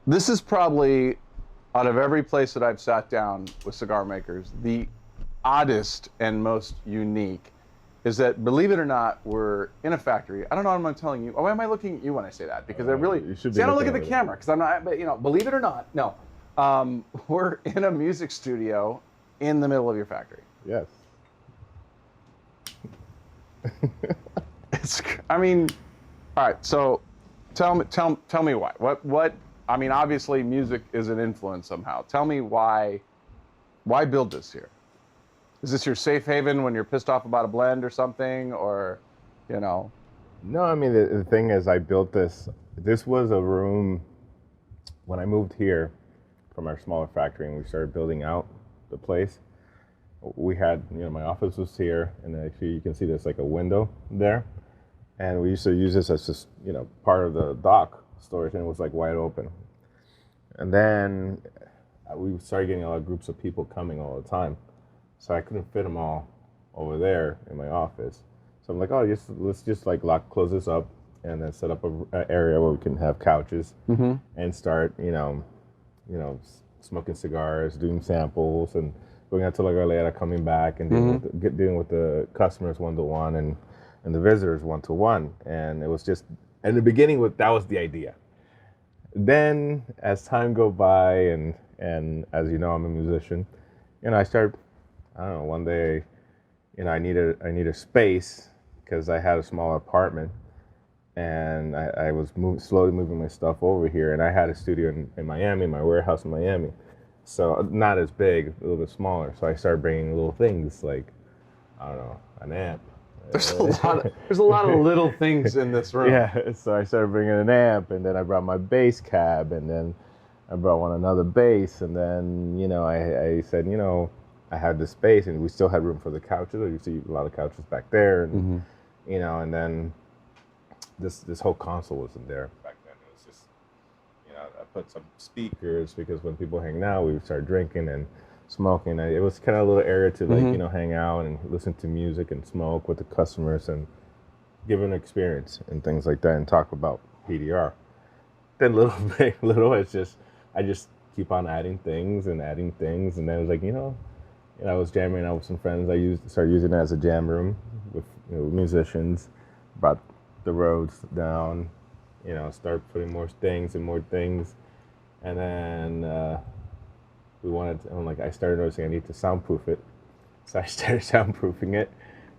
This is probably, out of every place that I've sat down with cigar makers, the oddest and most unique is that, believe it or not, we're in a factory. I don't know what I'm telling you. Oh, why am I looking at you when I say that? Because I really, you should be see, I don't look looking at the at camera because I'm not, but believe it or not, no. We're in a music studio in the middle of your factory. Yes. I mean, all right, so tell me why. What, I mean, obviously music is an influence somehow. Tell me why build this here? Is this your safe haven when you're pissed off about a blend or something, or, No, I mean, the thing is, I built this. This was a room when I moved here from our smaller factory and we started building out the place. We had, my office was here, and actually you can see there's like a window there. And we used to use this as just, part of the dock storage, and it was like wide open. And then we started getting a lot of groups of people coming all the time. So I couldn't fit them all over there in my office. So I'm like, let's just like close this up and then set up an area where we can have couches and start, smoking cigars, doing samples, and going out to La Galera, coming back and dealing with the customers one-to-one and the visitors one-to-one. And it was just, in the beginning, that was the idea. Then as time go by and as you know, I'm a musician, I started, I don't know, one day, I needed a space because I had a small apartment, and I was slowly moving my stuff over here, and I had a studio in Miami, my warehouse in Miami. So not as big, a little bit smaller. So I started bringing little things like, I don't know, an amp. There's a lot of little things in this room. Yeah, so I started bringing an amp, and then I brought my bass cab, and then I brought another bass, and then, I said, I had the space, and we still had room for the couches. You see a lot of couches back there, and and then this whole console wasn't there back then. It was just, I put some speakers because when people hang out, we would start drinking and smoking. It was kind of a little area to like hang out and listen to music and smoke with the customers and give an experience and things like that and talk about PDR. Then it's just I just keep on adding things, and then it was like I was jamming out with some friends. I started using it as a jam room with musicians. Brought the Rhodes down, started putting more things, and then I started noticing I need to soundproof it, so I started soundproofing it,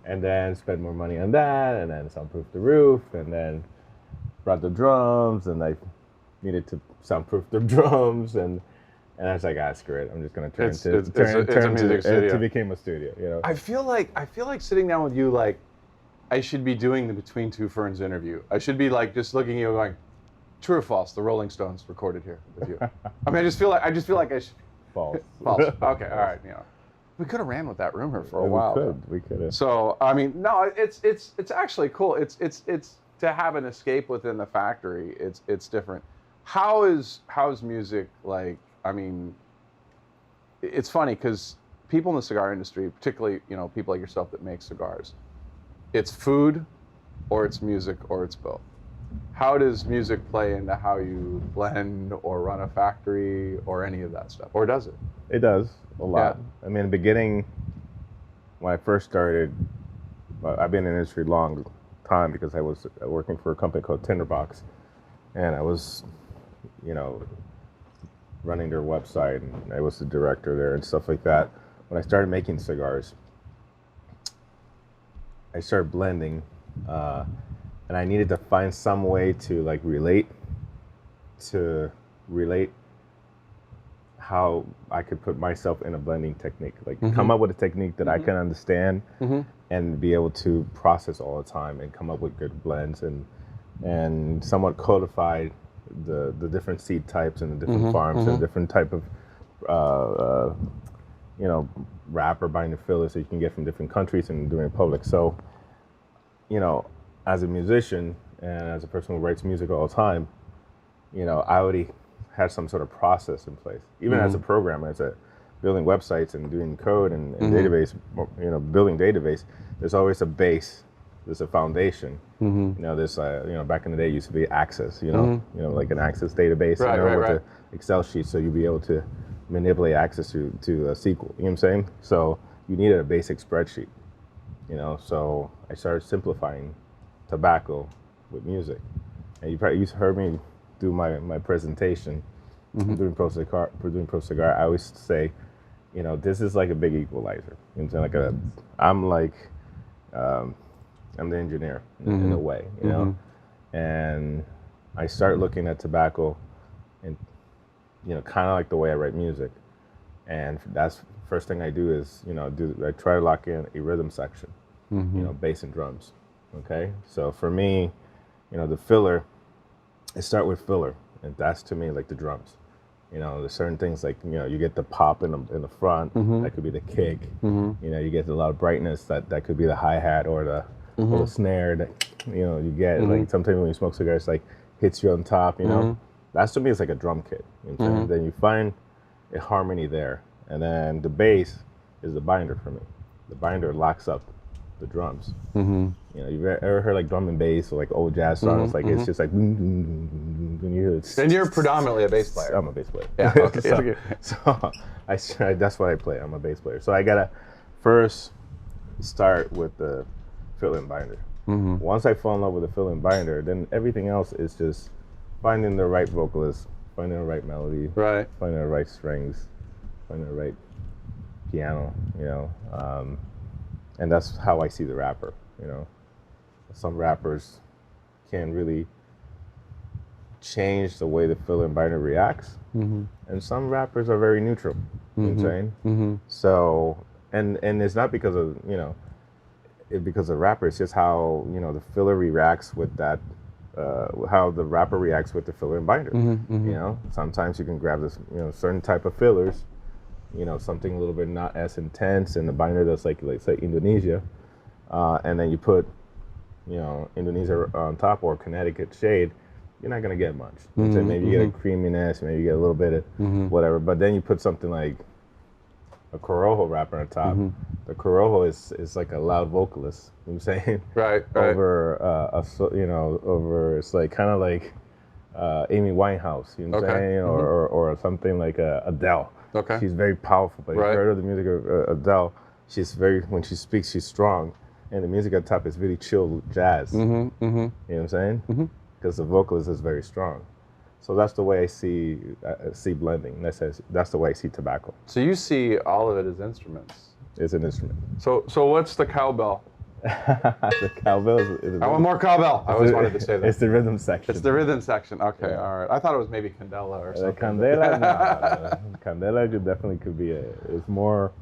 and then spent more money on that, and then soundproofed the roof, and then brought the drums, and I needed to soundproof the drums, and I was like, screw it, I'm just gonna turn it became a studio, I feel like sitting down with you, like, I should be doing the Between Two Ferns interview. I should be like just looking at you going, true or false, the Rolling Stones recorded here with you. I mean, I just feel like I should. False. Okay, all right, we could have ran with that rumor for a while. We could have. So I mean, no, it's actually cool. It's to have an escape within the factory. It's different. How's music like? I mean, it's funny because people in the cigar industry, particularly people like yourself that make cigars, it's food, or it's music, or it's both. How does music play into how you blend or run a factory or any of that stuff? Or does it? It does a lot. Yeah. I mean, in the beginning, when I first started, I've been in the industry a long time because I was working for a company called Tinderbox, and I was, running their website, and I was the director there and stuff like that. When I started making cigars, I started blending, and I needed to find some way to like relate how I could put myself in a blending technique, like come up with a technique that I can understand and be able to process all the time and come up with good blends and somewhat codify the different seed types and the different farms and the different type of wrapper binder fillers that you can get from different countries and doing public. So, as a musician and as a person who writes music all the time, I already had some sort of process in place. Even as a programmer, building websites and doing code and database, building database, there's always a base there's a foundation. You know, there's you know, back in the day it used to be Access. You know, like an Access database. Right, you know, right, with right. the Excel sheet, so you'd be able to manipulate access to a SQL. You know what I'm saying? So you needed a basic spreadsheet. You know, so I started simplifying tobacco with music. And you probably heard me do my presentation doing Pro Cigar. I always say, you know, this is like a big equalizer. You know what I'm saying? I'm the engineer in a way, you know? And I start looking at tobacco and, you know, kind of like the way I write music. And that's first thing I do is, you know, I try to lock in a rhythm section, you know, bass and drums. Okay, so for me, you know, the filler, I start with filler, and that's to me like the drums. You know, there's certain things like, you know, you get the pop in the front, that could be the kick. You know, you get a lot of brightness, that could be the hi-hat or the snare that, you know, you get. Like sometimes when you smoke cigars, like hits you on top, you know. That's to me is like a drum kit. You know what I'm saying? Then you find a harmony there, and then the bass is the binder for me. The binder locks up the drums. You know, you've ever heard like drum and bass or like old jazz songs? Like it's just like when you hear it. And you're predominantly a bass player. I'm a bass player. Yeah. Okay. So that's what I play. I'm a bass player. So I gotta first start with the fill-in binder. Once I fall in love with the fill-in binder, then everything else is just finding the right vocalist, finding the right melody, Right. finding the right strings, finding the right piano. You know. And that's how I see the rapper, you know. Some rappers can really change the way the fill-in binder reacts, and some rappers are very neutral. You know what I'm saying? So, and it's not because of, you know, because of the rapper. It's just how, you know, the filler reacts with that, how the rapper reacts with the fill-in binder. You know, sometimes you can grab this, you know, certain type of fillers. You know, something a little bit not as intense in the binder that's like say Indonesia, and then you put, you know, Indonesia on top or Connecticut shade, you're not gonna get much. So maybe you get a creaminess, maybe you get a little bit of whatever, but then you put something like a Corojo wrapper on top. The Corojo is like a loud vocalist. You know what I'm saying? Right. Over you know, over, it's like kind of like Amy Winehouse. You know what I'm saying? Or something like Adele. Okay. She's very powerful, but Right. you've heard of the music of Adele. She's when she speaks, she's strong, and the music at top is really chill jazz. You know what I'm saying? Because the vocalist is very strong. So that's the way I see blending. That's the way I see tobacco. So you see all of it as instruments. It's an instrument. So what's the cowbell? The cowbell is I want more cowbell. I always wanted to say that. It's the rhythm section. It's the rhythm section. Okay, all right. I thought it was maybe Candela or something. Candela, no. Candela could be it's more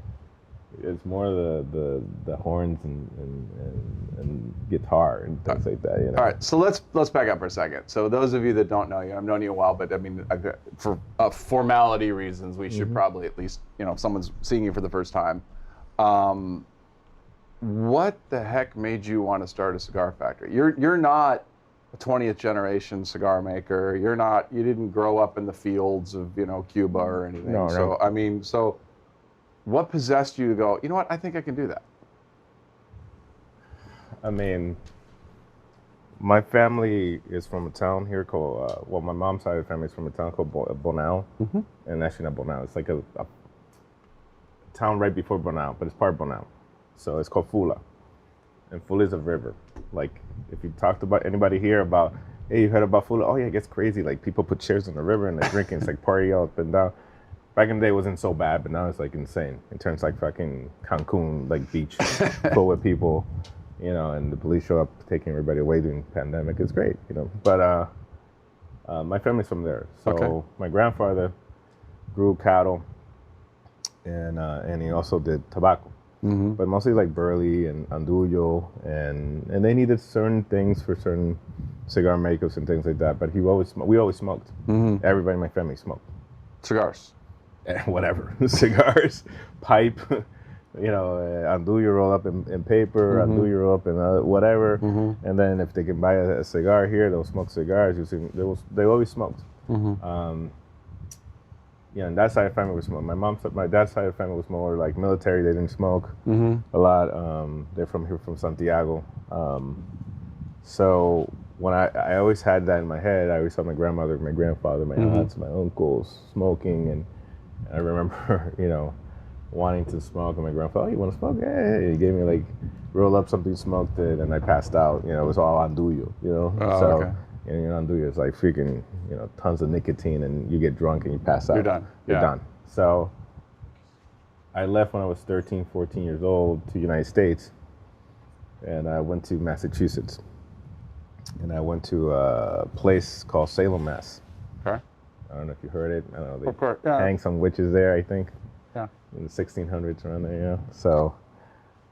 the horns and guitar and things like that. You know. All right, so let's back up for a second. So those of you that don't know you, I've known you a while, but I mean, for formality reasons, we should probably at least, you know, if someone's seeing you for the first time, what the heck made you want to start a cigar factory? You're not a 20th generation cigar maker. You didn't grow up in the fields of, you know, Cuba or anything. No. So I mean, so what possessed you to go, you know what, I think I can do that? I mean, my family is from a town here called, my mom's side of the family is from a town called Bonao. And actually not Bonao, it's like a town right before Bonao, but it's part of Bonao. So it's called Fula. And Fula is a river. Like, if you talked about anybody here about, hey, you heard about Fula? Oh yeah, it gets crazy. Like, people put chairs on the river and they're drinking. It's like party all up and down. Back in the day, it wasn't so bad, but now it's like insane. It turns like fucking Cancun, like beach, full with people, you know, and the police show up taking everybody away during the pandemic. It's great, you know. But my family's from there. So my grandfather grew cattle, and he also did tobacco. But mostly like burley and andullo, and they needed certain things for certain cigar makers and things like that. But we always smoked. Everybody in my family smoked. Cigars. Whatever, cigars, pipe, you know, andullo roll up in paper, andullo roll up in whatever. And then if they can buy a cigar here, they'll smoke cigars. You see, they always smoked. Yeah, and that side of the family was my my dad's side of the family was more like military. They didn't smoke a lot. They're from here, from Santiago. So when I always had that in my head, I always saw my grandmother, my grandfather, my aunts, my uncles smoking, and I remember, wanting to smoke, and my grandfather, oh, you want to smoke? Yeah. He gave me like, roll up something, smoked it, and I passed out. It was all andullo, Oh, so. okay. Andullo is like freaking, tons of nicotine, and you get drunk and you pass out. You're done. You're done. So I left when I was 13, 14 years old to the United States, and I went to Massachusetts. And I went to a place called Salem, Mass. Okay. I don't know if you heard it. I don't know. They Of course. Yeah. hang some witches there, I think. Yeah. In the 1600s, around there, yeah. So,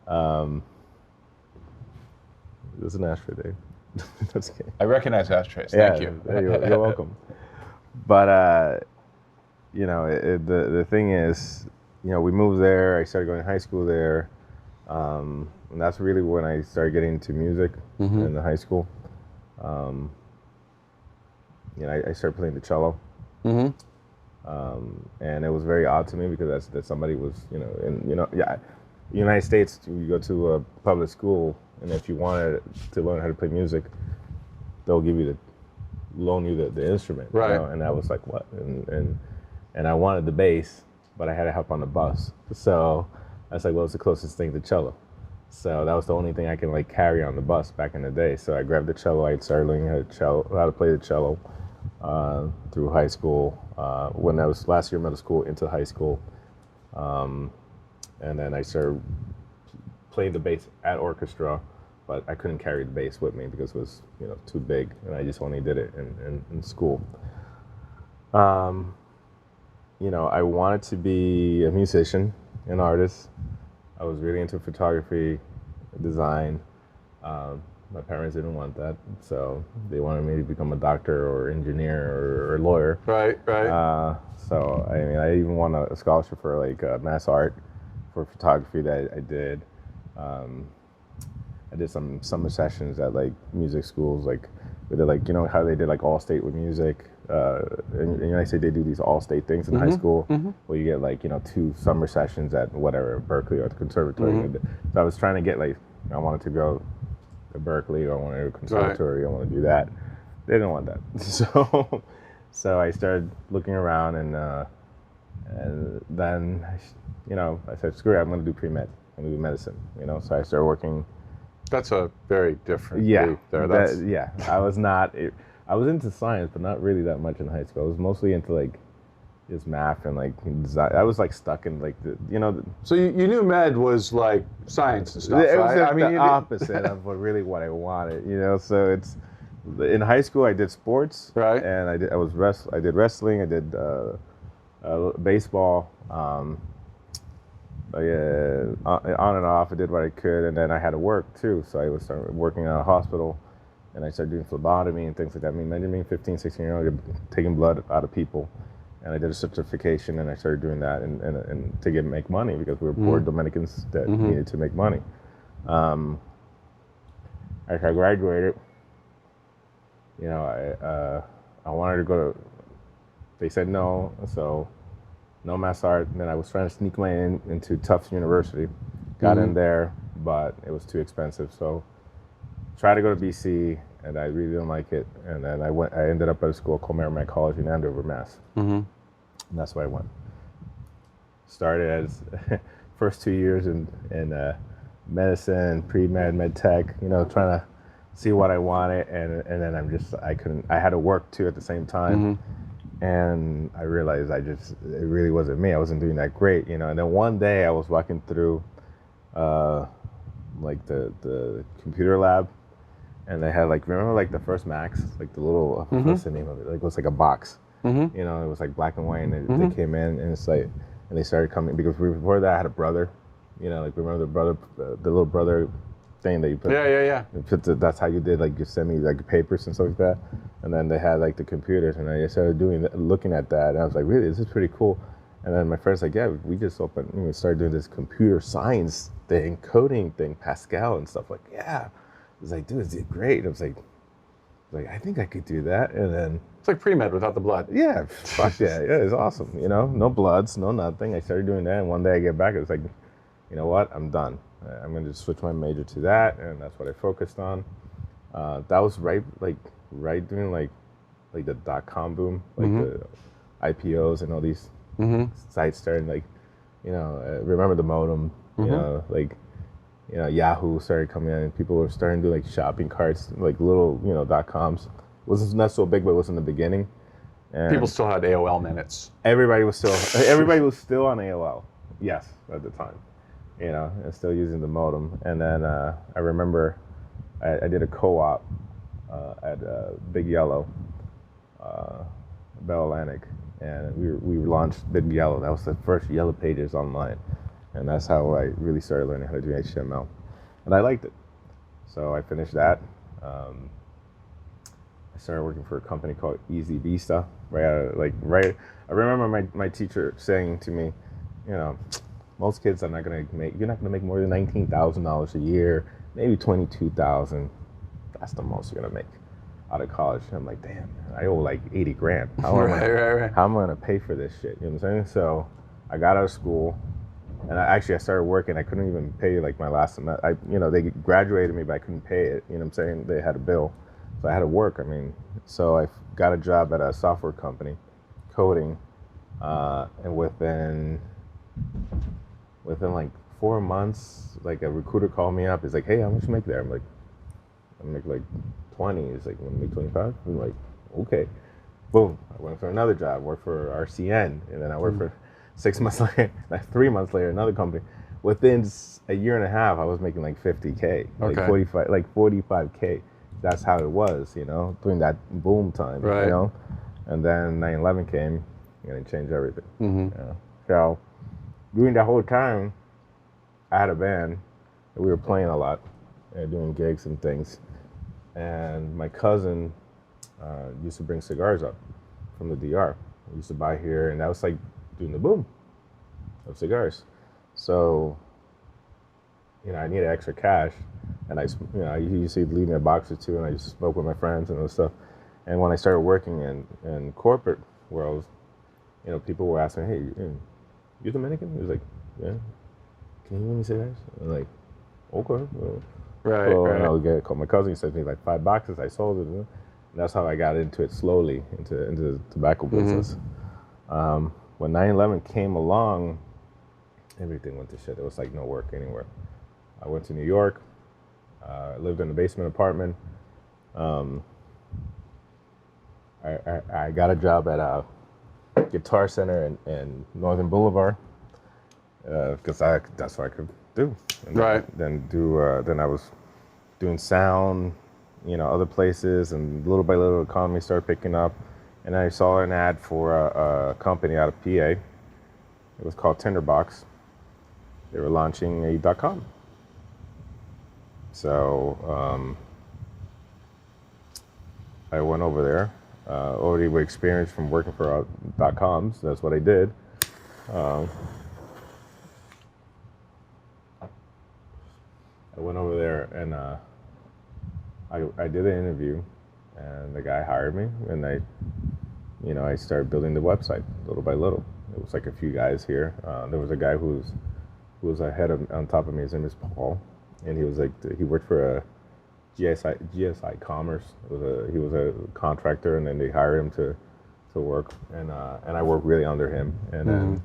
it was an ashtray day. That's okay. I recognize ashtrays. Thank you. You're welcome. But the thing is, we moved there. I started going to high school there, and that's really when I started getting into music in the high school. I started playing the cello, and it was very odd to me because that somebody was, United States, you go to a public school, and if you wanted to learn how to play music, they'll loan you the instrument, right? And I was like, what? And I wanted the bass, but I had to hop on the bus, so I was like, well, it's the closest thing to cello. So that was the only thing I could carry on the bus back in the day. So I grabbed the cello. I started learning how to play the cello through high school. When I was last year middle school into high school, and then I started playing the bass at orchestra, but I couldn't carry the bass with me because it was too big, and I just only did it in school. I wanted to be a musician, an artist. I was really into photography, design. My parents didn't want that, so they wanted me to become a doctor or engineer or lawyer. Right. So I even won a scholarship for mass art for photography that I did. I did some summer sessions at music schools. We did how they did all-state with music. In the United States, they do these all-state things in high school, where you get 2 summer sessions at whatever, Berkeley or the conservatory. So I was trying to get I wanted to go to Berkeley, or I wanted to go to conservatory. Right. I want to do that. They didn't want that, so I started looking around, and then I said, screw it, I'm going to do pre-med. I'm going to do medicine. So I started working. That's a very different leap there. I was not. I was into science, but not really that much in high school. I was mostly into just math and design. I was stuck in So you knew med was science and stuff, it right? was the opposite of what I wanted. So it's in high school I did sports, right? And I did wrestling. I did baseball. On and off. I did what I could, and then I had to work too. So I started working at a hospital. And I started doing phlebotomy and things like that. Imagine being 15, 16 years old, taking blood out of people. And I did a certification, and I started doing that and to make money, because we were poor Dominicans that needed to make money. After I graduated, I wanted to go to, they said no, so no mass art. And then I was trying to sneak my way into Tufts University. Got in there, but it was too expensive. So tried to go to BC, and I really didn't like it. And then I ended up at a school called Merrimack College in Andover, Mass. And that's where I went. Started as first 2 years in medicine, pre-med, med tech, trying to see what I wanted. And then I had to work too at the same time. And I realized it really wasn't me. I wasn't doing that great, And then one day I was walking through the computer lab, and they had remember the first Macs, the little what's the name of it? It was a box. It was black and white, and they came in, and it's and they started coming, because before that I had a brother, remember the little brother thing that you put. Yeah. That's how you did you send me papers and stuff like that, and then they had the computers, and I started looking at that, and I was like, really, this is pretty cool. And then my friend's like, yeah, we just started doing this computer science thing, coding thing, Pascal and stuff. Yeah. I was like, dude, it's great. I was like, Like, I think I could do that. And then, It's like pre-med without the blood. yeah, fuck yeah. Yeah, it's awesome. You know, no bloods, no nothing. I started doing that. And one day I get back, it's like, you know what? I'm done. I'm going to switch my major to that. And that's what I focused on. That was right during like the .com boom, like the IPOs and all these sites started, like, you know, remember the modem, you know, like, you know, Yahoo started coming in and people were starting to do like shopping carts, like little, you know, .coms. It wasn't not so big, but it was in the beginning. And People still had AOL minutes. everybody was still on AOL, yes, at the time, you know, and still using the modem. And then I remember I did a co-op at Big Yellow, Bell Atlantic, and we launched Big Yellow. That was the first Yellow Pages online, and that's how I really started learning how to do HTML, and I liked it. So I finished that. I started working for a company called Easy Vista. I remember my teacher saying to me, you know, most kids you're not gonna make more than $19,000 a year, maybe 22,000. That's the most you're gonna make out of college. And I'm like, damn, I owe like 80 grand. How am I gonna pay for this shit? You know what I'm saying? So I got out of school, and I started working. I couldn't even pay like my last semester. They graduated me, but I couldn't pay it. You know what I'm saying? They had a bill, so I had to work. I mean, so I got a job at a software company, coding, and within like 4 months, like a recruiter called me up. He's like, hey, how much you make there? I'm like, I make like 20. He's like, you want to make 25? I'm like, okay. Boom. I went for another job, worked for RCN, and then I worked for 6 months later, like 3 months later, another company. Within a year and a half, I was making like 50K, like 45K. That's how it was, you know, during that boom time, you know. And then 9/11 came, and it changed everything. You know? So during that whole time, I had a band. We were playing a lot, doing gigs and things. And my cousin used to bring cigars up from the DR. We used to buy here, and that was like during the boom of cigars. So, you know, I needed extra cash, and I used to leave me a box or two, and I used to smoke with my friends and all stuff. And when I started working in corporate world, you know, people were asking, hey, you Dominican? He was like, yeah. Can you give me cigars? I'm like, okay. Well, and I would call my cousin. He said me like 5 boxes. I sold it, and that's how I got into it slowly, into the tobacco business. When 9/11 came along, everything went to shit. It was like no work anywhere. I went to New York. I lived in a basement apartment. I got a job at a Guitar Center in Northern Boulevard because that's what I could do. And then I was doing sound, you know, other places, and little by little, the economy started picking up. And I saw an ad for a company out of PA. It was called Tinderbox. They were launching a .com. So I went over there. Already with experience from working for .coms. That's what I did. I went over there and I did an interview, and the guy hired me, and I started building the website little by little. It was like a few guys here. There was a guy who was ahead on top of me. His name is Paul, and he worked for a GSI Commerce. He was a contractor, and then they hired him to work, and I worked really under him. And then,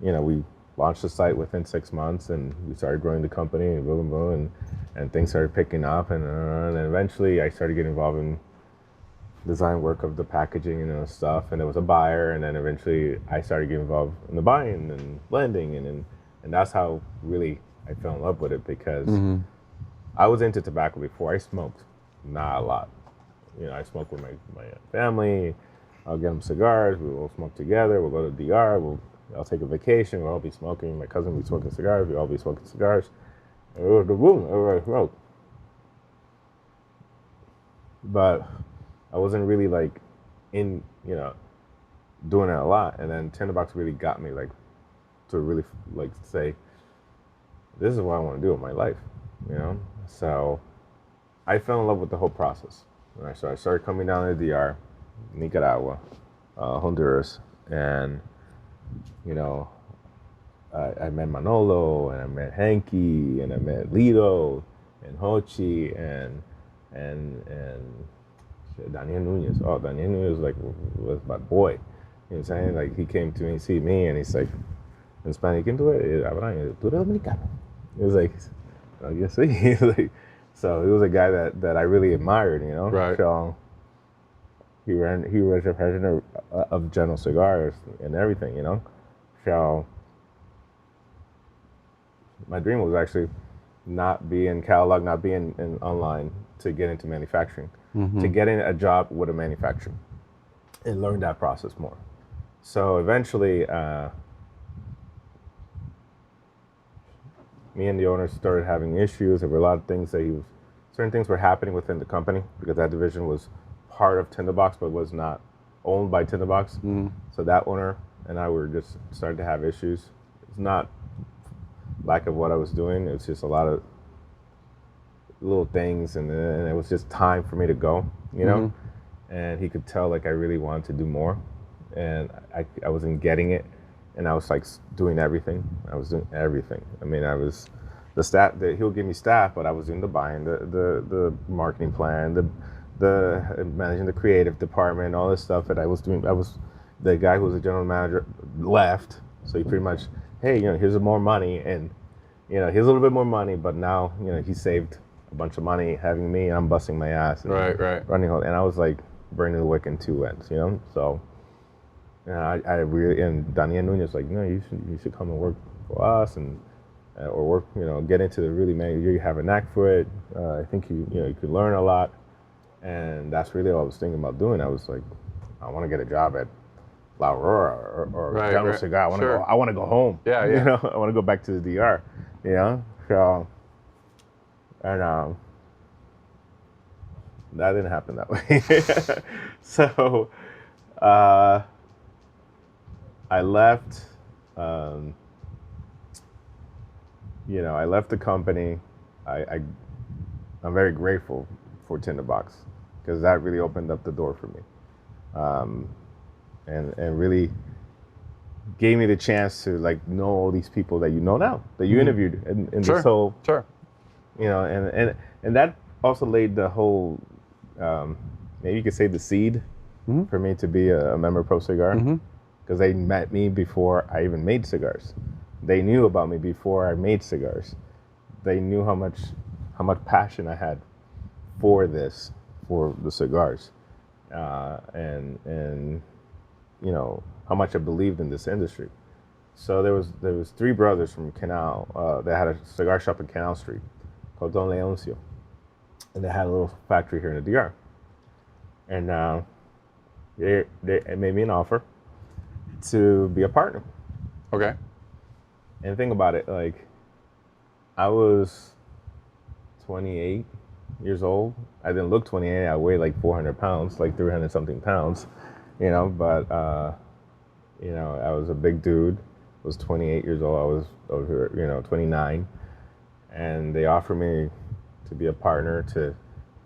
you know, we launched the site within 6 months, and we started growing the company, and boom, boom, and things started picking up, and eventually I started getting involved in design work of the packaging and stuff, and there was a buyer, and then eventually I started getting involved in the buying and blending, and that's how really I fell in love with it, because I was into tobacco before. I smoked, not a lot. You know, I smoked with my family. I'll get them cigars. We will smoke together. We'll go to DR. I'll take a vacation. We'll all be smoking. My cousin will be smoking cigars. We'll all be smoking cigars. And we'll go boom, everybody smoke. But I wasn't really like in, you know, doing it a lot. And then Tinderbox really got me like to really like say, this is what I want to do with my life, you know? So I fell in love with the whole process. So I started coming down to the DR, Nicaragua, Honduras, and you know, I met Manolo, and I met Hanky, and I met Lito, and Hochi, and Daniel Nunez. Oh, Daniel Nunez was my boy. You know what I'm saying? Like he came to me, see me, and he's like, in Spanish, ¿quién tú eres? Abraham, tú eres dominicano. He was like, oh, yes, he's like, so he was a guy that I really admired, you know. Right. So he was the president of General Cigars and everything, you know. So my dream was actually not be in catalog, not be in online, to get into manufacturing, to get in a job with a manufacturer and learn that process more. So eventually, me and the owner started having issues. There were a lot of things certain things were happening within the company because that division was part of Tinderbox but was not owned by Tinderbox. So that owner and I were just starting to have issues. It's not lack of what I was doing. It's just a lot of little things, and it was just time for me to go, you know. And he could tell like I really wanted to do more, and I wasn't getting it, and I was like doing everything. I was doing everything. I mean, I was the staff. He'll give me staff, but I was doing the buying, the marketing plan, the managing the creative department, all this stuff that I was doing. I was the guy who was the general manager left, so he pretty much, hey, you know, here's more money, and you know, here's a little bit more money, but now, you know, he saved a bunch of money having me, and I'm busting my ass and running home, and I was like burning the wick in two ends, you know. So, you know, I really, and Daniel Nunez like, no, you should come and work for us, and or work, you know, get into the really, man, you have a knack for it. I think you could learn a lot, and that's really all I was thinking about doing. I was like, I want to get a job at La Aurora or General Cigar. I want to go home. Yeah. You know, I want to go back to the DR. You know, so, and that didn't happen that way. So I left. You know, I left the company. I'm very grateful for Tinderbox because that really opened up the door for me, and really gave me the chance to like know all these people that you know now, that you interviewed in this whole, you know, and that also laid the whole, maybe you could say the seed for me to be a member of Pro Cigar, because they met me before I even made cigars. They knew about me before I made cigars. They knew how much passion I had for this, for the cigars, and you know, how much I believed in this industry. So there was three brothers from Canal that had a cigar shop in Canal Street called Don Leoncio, and they had a little factory here in the DR. And they made me an offer to be a partner. Okay. And think about it, like I was 28 years old. I didn't look 28. I weighed like 400 pounds, like 300 something pounds, you know. But you know, I was a big dude. I was 28 years old. I was over, you know, 29, and they offered me to be a partner.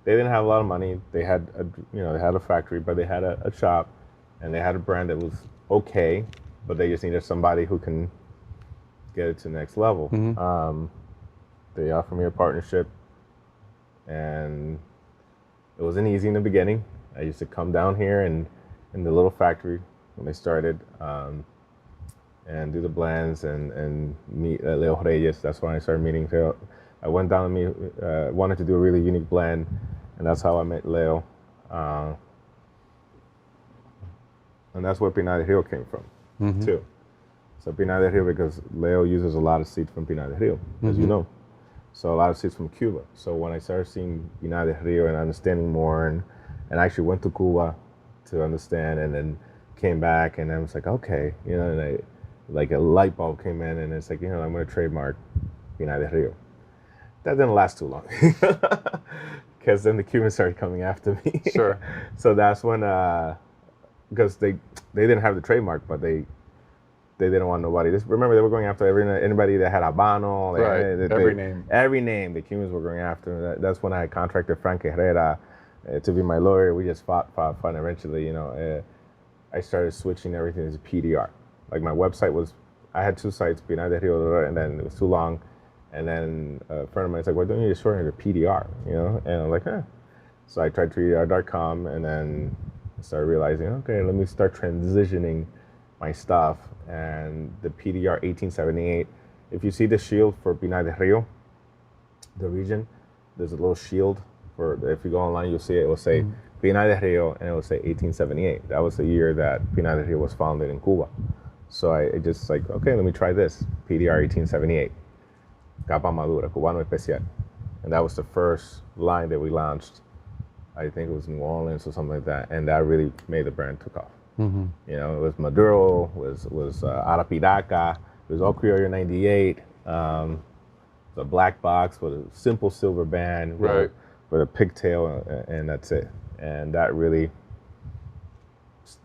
They didn't have a lot of money. They had a factory, but they had a shop, and they had a brand that was okay, but they just needed somebody who can get it to the next level. They offered me a partnership, and it wasn't easy in the beginning. I used to come down here and in the little factory when they started, and do the blends and meet Leo Reyes. That's when I started meeting Leo. I went down and wanted to do a really unique blend, and that's how I met Leo. And that's where Pinar del Rio came from, too. So Pinar del Rio, because Leo uses a lot of seeds from Pinar del Rio, as you know. So a lot of seeds from Cuba. So when I started seeing Pinar del Rio and understanding more, and I actually went to Cuba to understand, and then came back, and I was like, okay, you know, and like a light bulb came in, and it's like, you know, I'm going to trademark Pinar del Rio. That didn't last too long, because then the Cubans started coming after me. Sure. So that's when, because they didn't have the trademark, but they didn't want nobody. Remember, they were going after anybody that had Habano. Right. Every name. Every name the Cubans were going after. That's when I contracted Frank Herrera, to be my lawyer. We just fought, and eventually, I started switching everything to PDR. Like my website was, I had 2 sites, Pinar de Rio, and then it was too long. And then a friend of mine was like, why don't you just shorten it to PDR, And I'm like, eh. So I tried PDR.com, and then I started realizing, okay, let me start transitioning my stuff. And the PDR 1878, if you see the shield for Pinar de Rio, the region, there's a little shield for, if you go online, you'll see it will say Pinar de Rio, and it will say 1878. That was the year that Pinar de Rio was founded in Cuba. So I just like, okay, let me try this, PDR 1878. Capa Madura, Cubano Especial. And that was the first line that we launched. I think it was New Orleans or something like that. And that really made the brand took off. It was Maduro, was Arapiraca, it was all Criollo 98, the black box with a simple silver band, right, with a pigtail, and that's it. And that really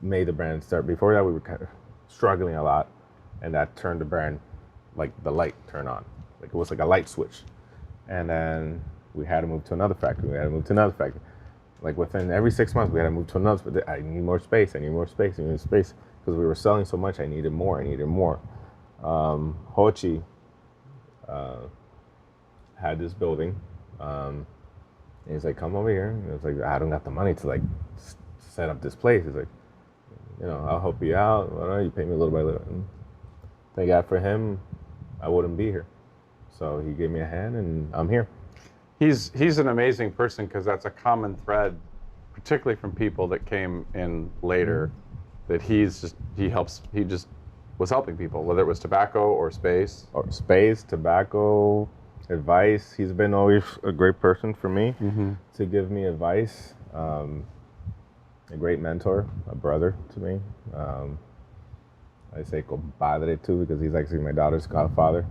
made the brand start. Before that, we were kind of struggling a lot, and that turned the brand, like the light turned on. Like it was like a light switch. And then we had to move to another factory. Like within every 6 months, we had to move to another. But I need more space. Because we were selling so much, I needed more. Hochi had this building. And he's like, come over here. And I was like, I don't got the money to like set up this place. He's like, I'll help you out. You pay me a little by little. And thank God for him, I wouldn't be here. So he gave me a hand, and I'm here. He's an amazing person, because that's a common thread, particularly from people that came in later, that he just was helping people, whether it was tobacco or space. Or space, tobacco, advice. He's been always a great person for me to give me advice. A great mentor, a brother to me. I say compadre too, because he's actually my daughter's godfather.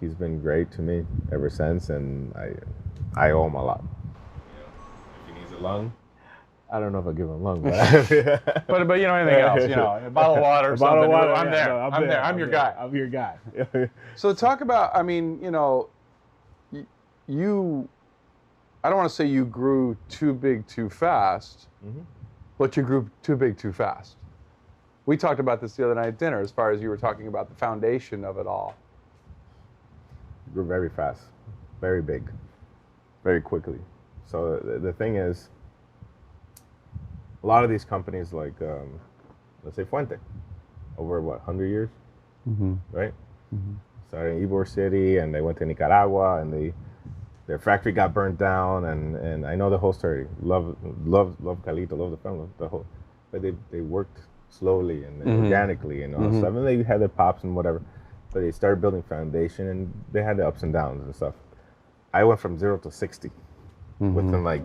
He's been great to me ever since, and I owe him a lot. If he needs a lung, I don't know if I'll give him a lung, but but anything else, a bottle of water or something. I'm there. I'm there. I'm your guy. I'm your guy. So talk about, you, I don't want to say you grew too big too fast, but you grew too big too fast. We talked about this the other night at dinner, as far as you were talking about the foundation of it all. Grew very fast, very big, very quickly. So the thing is, a lot of these companies, like let's say Fuente, over 100 years, right? Started in Ybor City, and they went to Nicaragua, and their factory got burnt down, and I know the whole story. Love Calito, love the family, the whole. But they worked slowly and organically and all stuff, and they had their pops and whatever. But they started building foundation, and they had the ups and downs and stuff. I went from 0 to 60 within like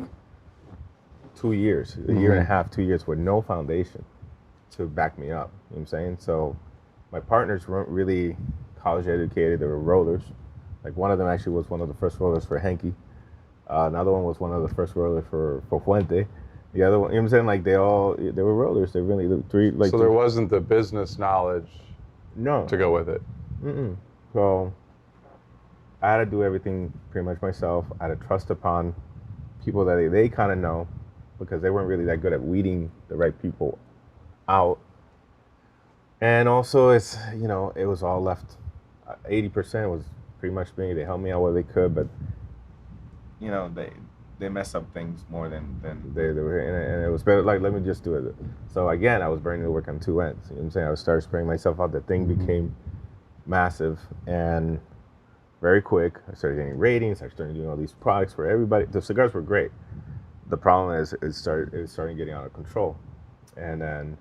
2 years, a year and a half, 2 years, with no foundation to back me up. You know what I'm saying? So my partners weren't really college educated. They were rollers. Like one of them actually was one of the first rollers for Henke. Another one was one of the first rollers for Fuente. The other one, you know what I'm saying? Like they were rollers. They really So there wasn't the business knowledge to go with it. So I had to do everything pretty much myself. I had to trust upon people that they kind of know, because they weren't really that good at weeding the right people out. And also, it was all left. 80% was pretty much me. They helped me out where they could, but they messed up things more than they were, and it was better. Like, let me just do it. So again, I was burning the work on two ends. You know what I'm saying? I started spraying myself out. The thing became massive and very quick. I started getting ratings. I started doing all these products for everybody. The cigars were great. The problem is it started getting out of control. And then,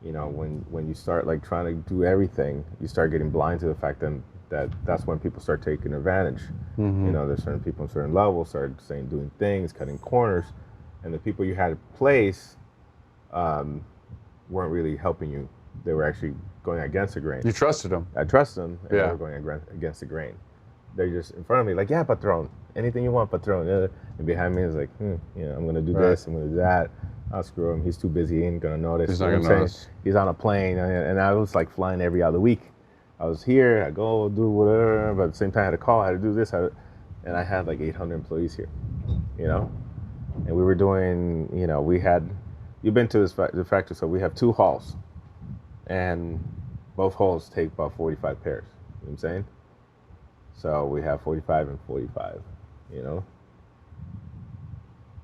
when you start like trying to do everything, you start getting blind to the fact that's when people start taking advantage. There's certain people in certain levels started doing things, cutting corners, and the people you had in place weren't really helping you. They were actually going against the grain. You trusted them. I trust them, and they were going against the grain. They're just in front of me, like, yeah, patron, anything you want, patron. And behind me is like, I'm going to do this, I'm going to do that. I'll screw him. He's too busy. He ain't going to notice. He's not going to notice. He's on a plane, and I was like flying every other week. I was here, I go do whatever, but at the same time I had to call, I had to do this, and I had like 800 employees here, and we were doing, you've been to the factory, so we have 2 halls, and both halls take about 45 pairs. You know what I'm saying? So we have 45 and 45, It's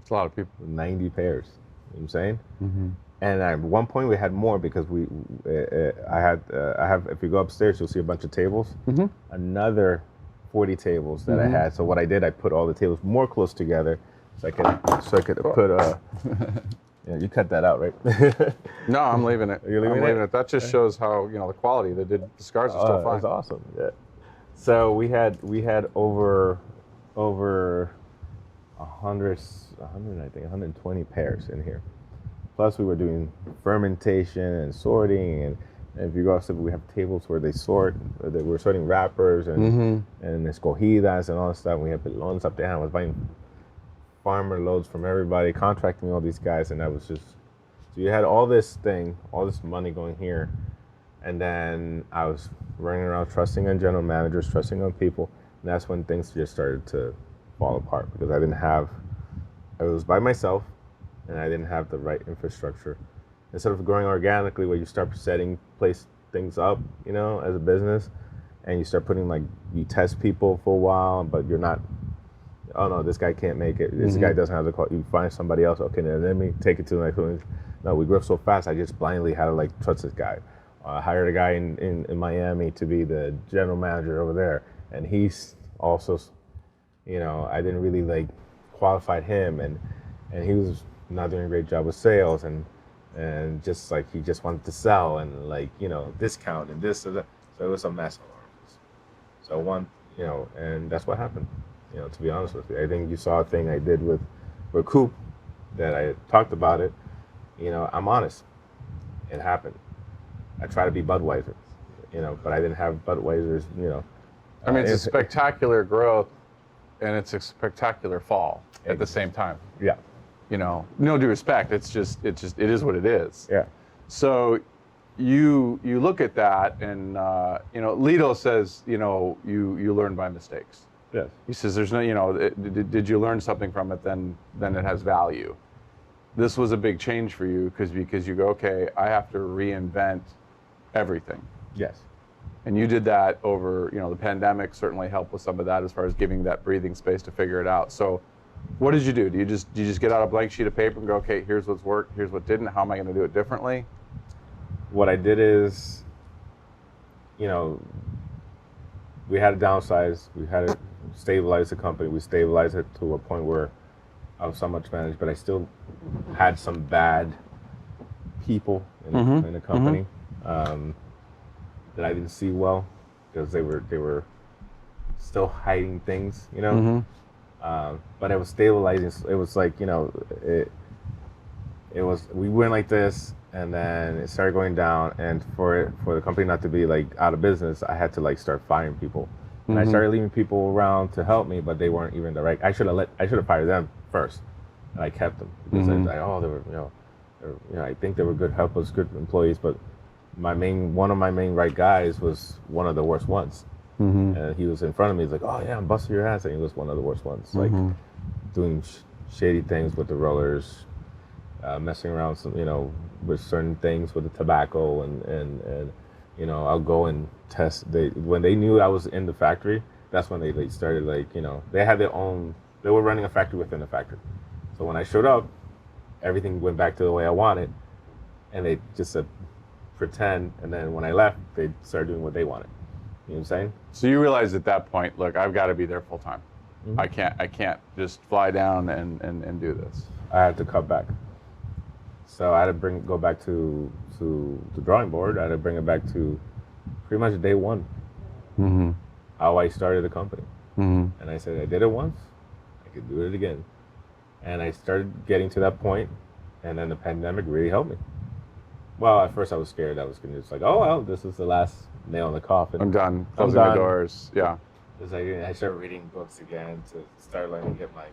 a lot of people. 90 pairs. You know what I'm saying? Mm-hmm. And at one point we had more because I have, if you go upstairs, you'll see a bunch of tables. Mm-hmm. Another 40 tables that I had. So what I did, I put all the tables more close together so I could put yeah, you cut that out, right? No, I'm leaving it. You're leaving it? That just shows how, the quality. The cigars are still fine. That's awesome. Yeah. So we had over 100, I think 120 pairs in here. Plus we were doing fermentation and sorting, and if you go upstairs, we have tables where they sort. We're sorting wrappers and escogidas and all that stuff. We have loans up there. I was buying farmer loads from everybody, contracting all these guys, and that was just. So you had all this money going here, and then I was running around trusting on general managers, trusting on people, and that's when things just started to fall apart because I was by myself, and I didn't have the right infrastructure. Instead of growing organically, where you start place things up, as a business, and you start putting you test people for a while, but you're not. Oh no, this guy can't make it. This guy doesn't have the quality. You find somebody else. Okay, then let me take it to the next one. No, we grew up so fast. I just blindly had to trust this guy. I hired a guy in Miami to be the general manager over there, and he's also, I didn't really qualified him, and he was not doing a great job with sales, and just he just wanted to sell and discount and this and that. So it was a mess all over. So and that's what happened. To be honest with you, I think you saw a thing I did with Coop that I talked about it. I'm honest. It happened. I try to be Budweiser, but I didn't have Budweiser's, I mean, it's a spectacular growth, and it's a spectacular fall at the same time. Yeah. No due respect. It is what it is. Yeah. So you look at that, and Lito says, you learn by mistakes. Yes. He says, there's no, did you learn something from it? Then it has value. This was a big change for you because you go, okay, I have to reinvent everything. Yes. And you did that over, the pandemic certainly helped with some of that as far as giving that breathing space to figure it out. So what did you do? Do you just get out a blank sheet of paper and go, okay, here's what's worked, here's what didn't, how am I going to do it differently? What I did is, we had to downsize. We had to stabilize the company. We stabilized it to a point where I was somewhat managed, but I still had some bad people in the company that I didn't see well because they were still hiding things, but it was stabilizing. It was it was we went like this, and then it started going down. And for the company not to be out of business, I had to start firing people. And I started leaving people around to help me, but they weren't even the right. I should have fired them first, and I kept them because they were I think they were good helpers, good employees, but one of my main right guys was one of the worst ones. And he was in front of me. He's like, "Oh yeah, I'm busting your ass," and he was one of the worst ones, doing shady things with the rollers, messing around with certain things with the tobacco, and I'll go and test. When they knew I was in the factory, that's when they started they had their own. They were running a factory within the factory. So when I showed up, everything went back to the way I wanted, and they just said pretend. And then when I left, they started doing what they wanted. You know what I'm saying? So you realized at that point, look, I've got to be there full time. I can't just fly down and do this. I had to cut back. So I had to go back to the drawing board. I had to bring it back to pretty much day one. How I started the company. And I said, I did it once, I could do it again. And I started getting to that point, and then the pandemic really helped me. Well, at first I was scared. I was going to just oh, well, this is the last nail in the coffin. I'm done. Closing the doors. Yeah. It's I started reading books again to start learning to get my,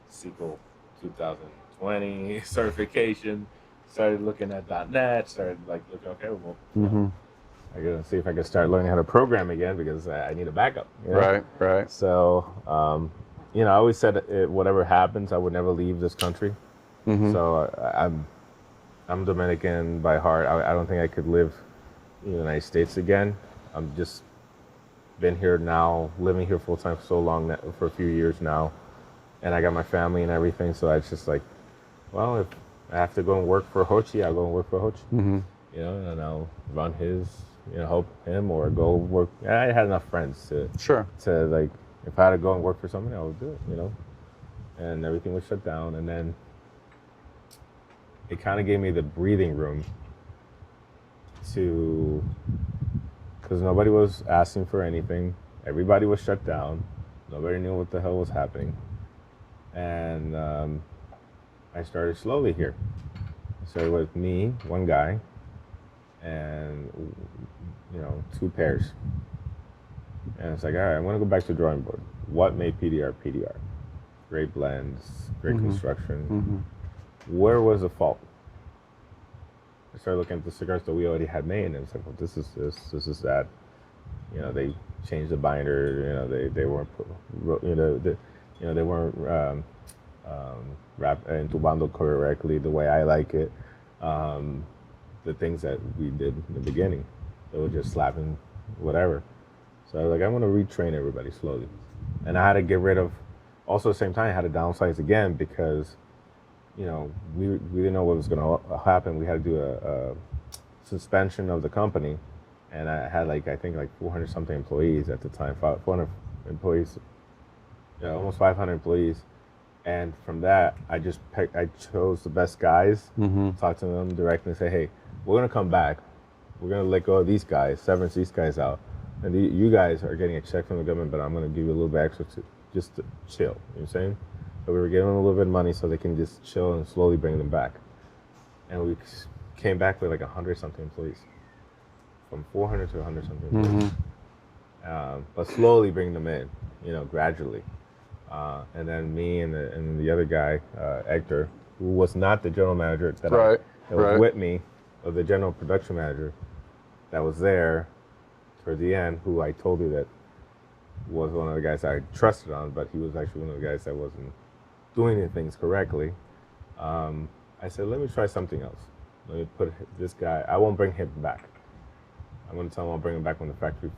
SQL 2020 certification. Started looking at .NET. Started looking, okay, well, I gotta see if I can start learning how to program again because I need a backup. Right. So, you know, I always said whatever happens, I would never leave this country. So I'm Dominican by heart. I don't think I could live in the United States again. I'm just been here now, living here full time for so long, for a few years now, and I got my family and everything. So it's just like, well, if I have to go and work for Hochi, I'll go and work for Hochi. You know, and I'll run his, you know, help him or go work. I had enough friends to like, if I had to go and work for somebody, I would do it, you know. And everything was shut down, and then it kind of gave me the breathing room to, because nobody was asking for anything. Everybody was shut down. Nobody knew what the hell was happening. And I started slowly here. I started with me, one guy, and, you know, 2 pairs. And it's like, all right, I want to go back to the drawing board. What made PDR PDR? Great blends, great construction. Where was the fault? I started looking at the cigars that we already had made, and it's like, well, this is this, this is that. You know, they changed the binder. You know, they weren't, they weren't entubando correctly the way I like it. The things that we did in the beginning, they were just slapping whatever. So I was like, I want to retrain everybody slowly, and I had to get rid of. Also, at the same time, I had to downsize again because, you know, we didn't know what was going to happen. We had to do a suspension of the company, and I had I think 400 something employees at the time, 400 employees, yeah, almost 500 employees. And from that, I chose the best guys, talked to them directly and say, hey, we're going to come back. We're going to let go of these guys, severance these guys out. And you guys are getting a check from the government, but I'm going to give you a little bit extra just to chill. You know what I'm saying? So we were giving them a little bit of money so they can just chill and slowly bring them back. And we came back with 100 something employees, from 400 to 100 something employees. But slowly bring them in, you know, gradually. And then me and the other guy, Hector, who was not the general manager that was with me, or the general production manager that was there toward the end, who I told you that was one of the guys I trusted on, but he was actually one of the guys that wasn't doing the things correctly. I said, let me try something else. Let me put this guy, I won't bring him back. I'm going to tell him I'll bring him back when the factory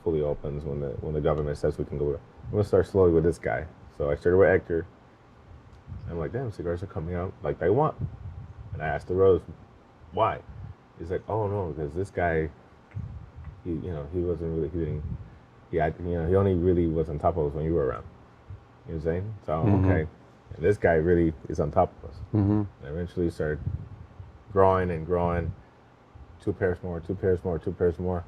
fully opens, when the government says we can go. I'm going to start slowly with this guy. So I started with Hector. I'm like, damn, cigars are coming out like they want. And I asked the Rose, why? He's like, oh no, because this guy, he wasn't really, he only really was on top of us when you were around. You know what I'm saying? So okay. And this guy really is on top of us. And eventually started growing and growing. 2 pairs more, 2 pairs more, 2 pairs more.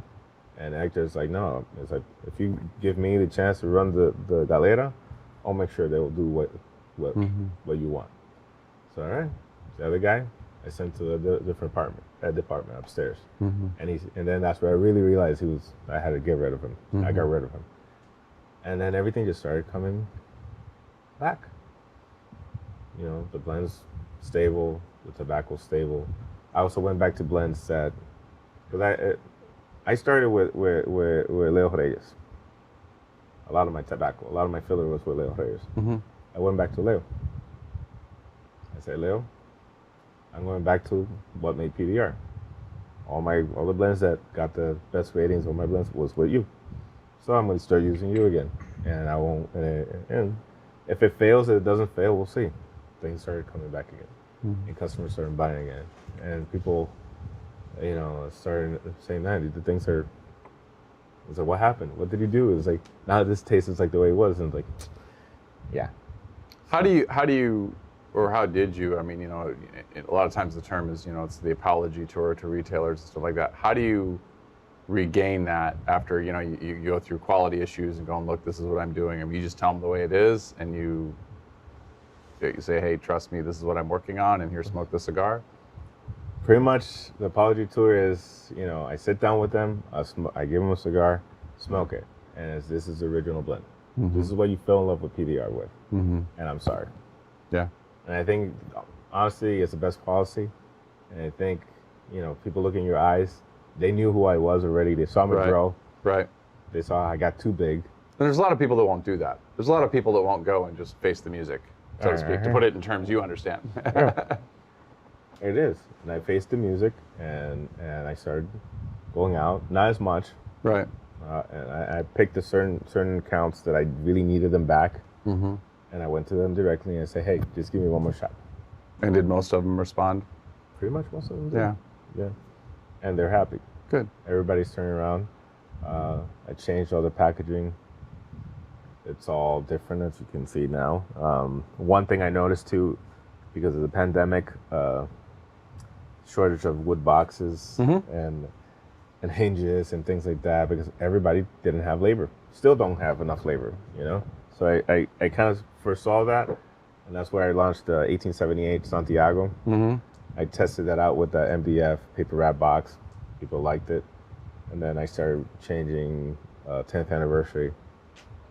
And Hector's like, no. It's like, if you give me the chance to run the galera, I'll make sure they will do what you want. So all right. The other guy, I sent to a different department upstairs. And then that's where I really realized I had to get rid of him. I got rid of him. And then everything just started coming back. You know, the blends stable, the tobacco stable. I also went back to blends that, because I started with Leo Reyes. A lot of my tobacco, a lot of my filler was with Leo Reyes. I went back to Leo. I said, Leo, I'm going back to what made PDR. All the blends that got the best ratings on my blends was with you. So I'm going to start using you again. And I won't, and if it fails, if it doesn't fail, we'll see. Things started coming back again. And customers started buying again. And people, you know, started saying, man, the things are, it's like, what happened? What did you do? It's like, now this tastes like the way it was. And it's like, yeah. How did you, I mean, you know, a lot of times the term is, you know, it's the apology tour to retailers and stuff like that. How do you regain that after, you know, you go through quality issues and going, look, this is what I'm doing. I mean, you just tell them the way it is and you say, hey, trust me, this is what I'm working on, and here, smoke the cigar? Pretty much the apology tour is, you know, I sit down with them, I give them a cigar, smoke it, and this is the original blend. This is what you fell in love with PDR with, and I'm sorry. Yeah. And I think, honestly, it's the best policy, and I think, you know, people look in your eyes, they knew who I was already, they saw me grow. Right. They saw I got too big. there's a lot of people that won't do that. There's a lot of people that won't go and just face the music, so to speak, to put it in terms you understand. Yeah. It is. And I faced the music, and I started going out, not as much. Right. And I picked a certain accounts that I really needed them back. Mm-hmm. And I went to them directly and I said, hey, just give me one more shot. And did most of them respond? Pretty much most of them did. Yeah. Yeah. And they're happy. Good. Everybody's turning around. I changed all the packaging. It's all different, as you can see now. One thing I noticed too, because of the pandemic, shortage of wood boxes and hinges and things like that, because everybody didn't have labor. Still don't have enough labor, you know? So I kind of foresaw that, and that's why I launched the 1878 Santiago. I tested that out with the MDF paper wrap box. People liked it. And then I started changing 10th anniversary.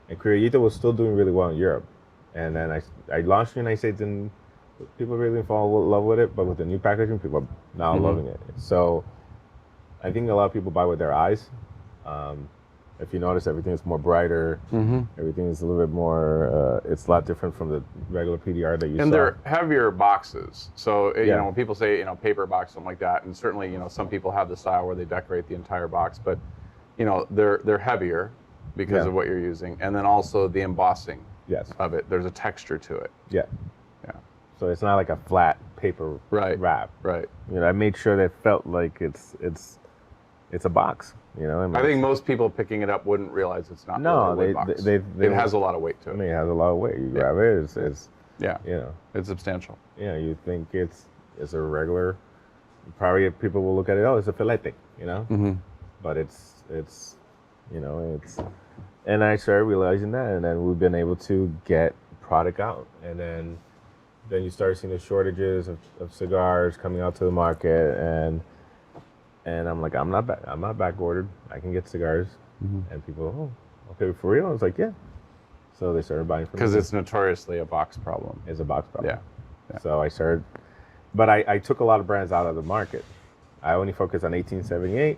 And Criollito was still doing really well in Europe. And then I launched in the United States, and people really fall in love with it. But with the new packaging, people are now loving it. So I think a lot of people buy with their eyes. If you notice, everything is more brighter. Everything is a little bit more, it's a lot different from the regular PDR that you saw. And they're heavier boxes. So, you know, when people say, you know, paper box, something like that, and certainly, you know, some people have the style where they decorate the entire box, but, you know, they're heavier because of what you're using. And then also the embossing of it. There's a texture to it. Yeah. So it's not like a flat paper wrap. Right. You know, I made sure that it felt like it's a box. You know, I think most people picking it up wouldn't realize it's not. No, really a wood box. It has a lot of weight to it. I mean, it has a lot of weight. You grab it, it's you know, it's substantial. Yeah, you think it's a regular. Probably people will look at it. Oh, it's a filete. You know, but it's you know, it's. And I started realizing that, and then we've been able to get product out, and then you start seeing the shortages of cigars coming out to the market, and I'm like, I'm not back ordered. I can get cigars. And people, oh, okay, for real? I was like, yeah. So they started buying from me. Because it's notoriously a box problem. It's a box problem. Yeah. So I started, but I took a lot of brands out of the market. I only focused on 1878,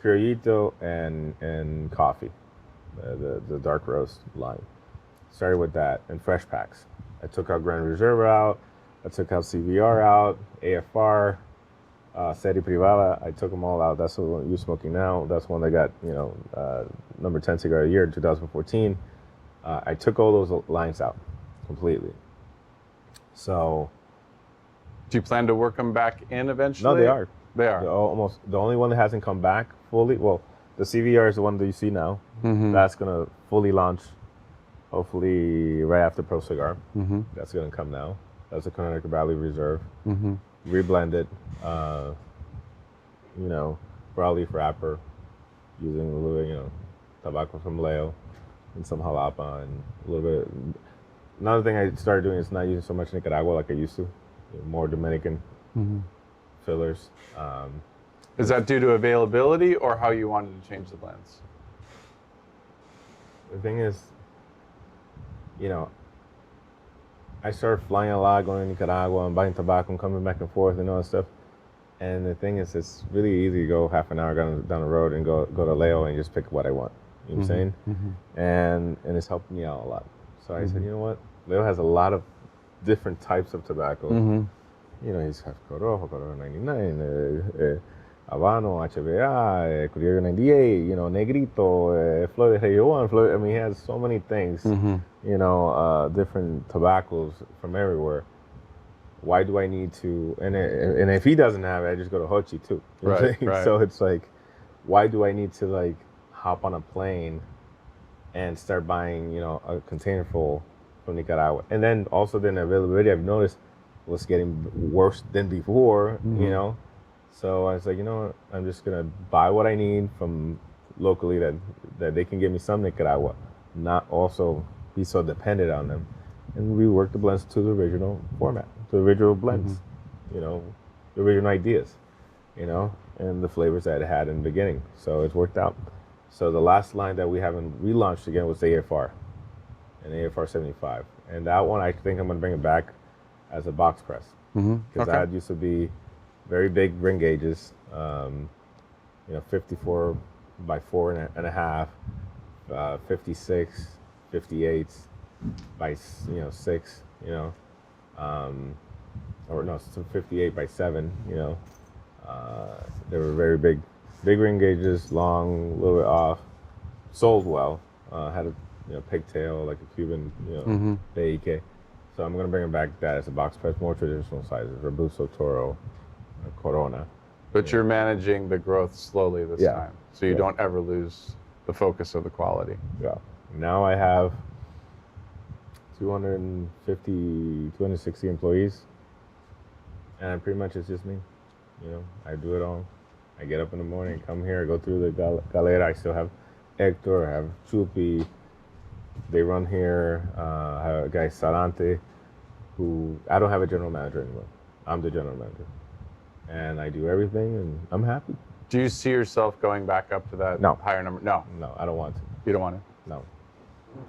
Criollito, and coffee, the dark roast line. Started with that, and fresh packs. I took out Grand Reserva out. I took out CVR out, AFR, Serie Privada. I took them all out. That's the one you're smoking now. That's one that got, you know, number 10 cigar of the year in 2014. I took all those lines out completely. So. Do you plan to work them back in eventually? No, they are. They are. Almost the only one that hasn't come back fully. Well, the CVR is the one that you see now. That's gonna fully launch, hopefully right after Pro Cigar. That's gonna come now. That's a Connecticut Valley Reserve. Reblended, you know, broadleaf wrapper, using a little, you know, tobacco from Leo and some jalapa and a little bit. Another thing I started doing is not using so much Nicaragua like I used to. More Dominican fillers. Is that due to availability or how you wanted to change the blends? The thing is, you know, I started flying a lot, going to Nicaragua and buying tobacco and coming back and forth and all that stuff. And the thing is, it's really easy to go half an hour down the road and go to Leo and just pick what I want. You know what I'm saying? And it's helped me out a lot. So I said, you know what? Leo has a lot of different types of tobacco. You know, he's got Corojo 99, Habano, HBA, Criollo 98, you know, Negrito, Flor de Rey 1. I mean, he has so many things, you know, different tobaccos from everywhere. Why do I need to, and if he doesn't have it, I just go to Hochi too. You know what I'm saying? So it's like, why do I need to like hop on a plane and start buying, you know, a container full from Nicaragua? And then also the availability I've noticed was getting worse than before, you know? So I was like, you know what, I'm just gonna buy what I need from locally that they can give me some Nicaragua, not also be so dependent on them. And rework the blends to the original format, to the original blends, you know, the original ideas, you know, and the flavors that it had in the beginning. So it's worked out. So the last line that we haven't relaunched again was the AFR, and AFR 75. And that one, I think I'm gonna bring it back as a box press. Because that used to be very big ring gauges, you know, 54 by 4.5, 56, 58s by 6, or no, some 58 by 7, They were very big ring gauges, long, a little bit off, sold well, had a pigtail like a Cuban, Beike. So I'm gonna bring it back that as a box press, more traditional sizes, Robusto, Toro, Corona. But you're managing the growth slowly this time, so you don't ever lose the focus of the quality. Yeah. Now I have 250, 260 employees, and pretty much it's just me. I do it all. I get up in the morning, come here, go through the galera. I still have Hector, I have Chupi. They run here. I have a guy, Sarante, who I don't have a general manager anymore. I'm the general manager. And I do everything, and I'm happy. Do you see yourself going back up to that higher number? No. No, I don't want to. You don't want to? No,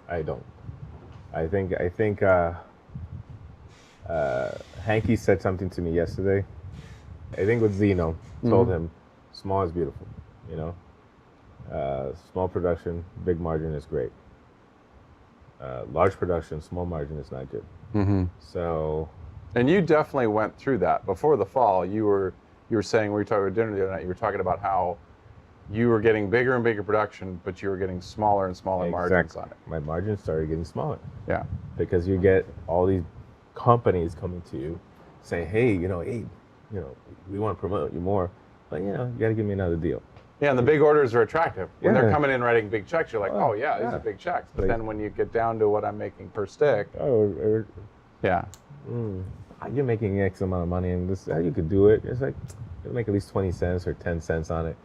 I don't. I think Hanky said something to me yesterday. I think with Zeno, told him, small is beautiful, Small production, big margin is great. Large production, small margin is not good. So. And you definitely went through that before the fall. You were saying, we were talking at dinner the other night, you were talking about how you were getting bigger and bigger production, but you were getting smaller and smaller margins on it. My margins started getting smaller. Yeah. Because you get all these companies coming to you saying, hey, Abe, we want to promote you more, but you got to give me another deal. Yeah, and the big orders are attractive. When they're coming in writing big checks, you're like, these are big checks. But then when you get down to what I'm making per stick, you're making X amount of money, and this how you could do it. It's like you'll make at least 20 cents or 10 cents on it,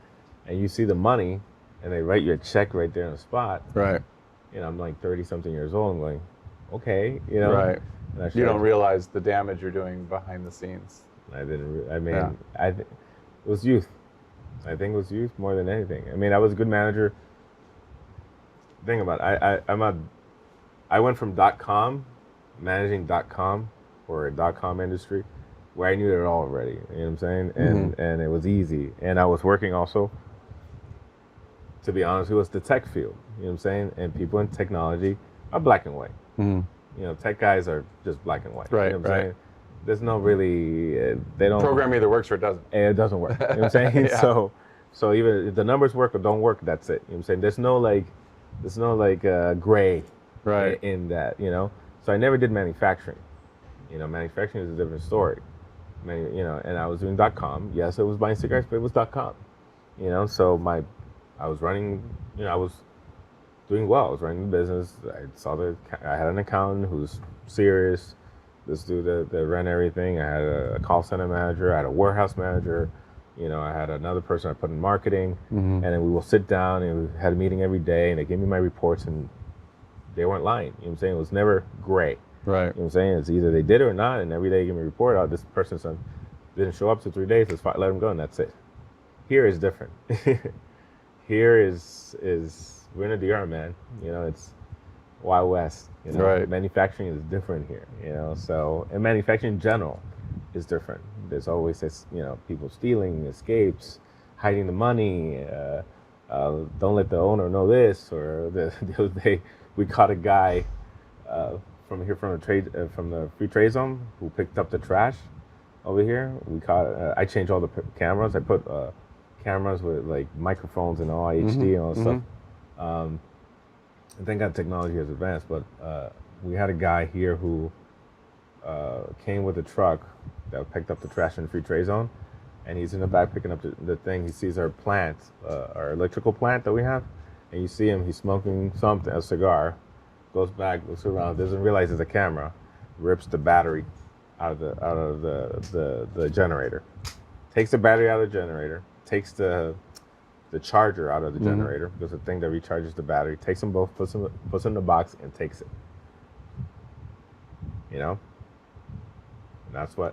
and you see the money, and they write you a check right there on the spot. Right. I'm like 30-something years old. I'm going, okay, Right. You don't realize the damage you're doing behind the scenes. I didn't. It was youth. I think it was youth more than anything. I was a good manager. Think about it. I went from .com, managing .com or a .com industry, where I knew it all already. You know what I'm saying? And it was easy. And I was working also. To be honest, it was the tech field. You know what I'm saying? And people in technology are black and white. Tech guys are just black and white. Right. You know what I'm saying? There's no really, they don't. Program either works or it doesn't. And it doesn't work. You know what I'm saying? So even if the numbers work or don't work, that's it. You know what I'm saying? There's no gray in that, So I never did manufacturing. Manufacturing is a different story. And I was doing .com. Yes, it was buying cigars, but it was .com. So I was running, I was doing well. I was running the business. I had an accountant who's serious. This dude that ran everything. I had a call center manager. I had a warehouse manager. I had another person I put in marketing. And then we will sit down and we had a meeting every day, and they gave me my reports, and they weren't lying. You know what I'm saying? It was never gray. Right. You know what I'm saying? It's either they did it or not, and every day they give me a report. This person's son didn't show up for 3 days. Let's let him go, and that's it. Here is different. Here is we're in the DR, man. It's Wild West. Right. Manufacturing is different here. So and manufacturing in general is different. There's always this, people stealing, escapes, hiding the money. Don't let the owner know this. Or the other day we caught a guy from the free trade zone who picked up the trash over here. We caught. I changed all the cameras. I put cameras with like microphones and all HD and all that stuff. And thank God technology has advanced. But we had a guy here who came with a truck that picked up the trash in the free trade zone, and he's in the back picking up the thing. He sees our plant, our electrical plant that we have, and you see him. He's smoking something, a cigar. Goes back, looks around, doesn't realize it's a camera, rips the battery out of the generator, takes the battery out of the generator, takes the charger out of the generator, because the thing that recharges the battery, takes them both, puts them in the box, and takes it. And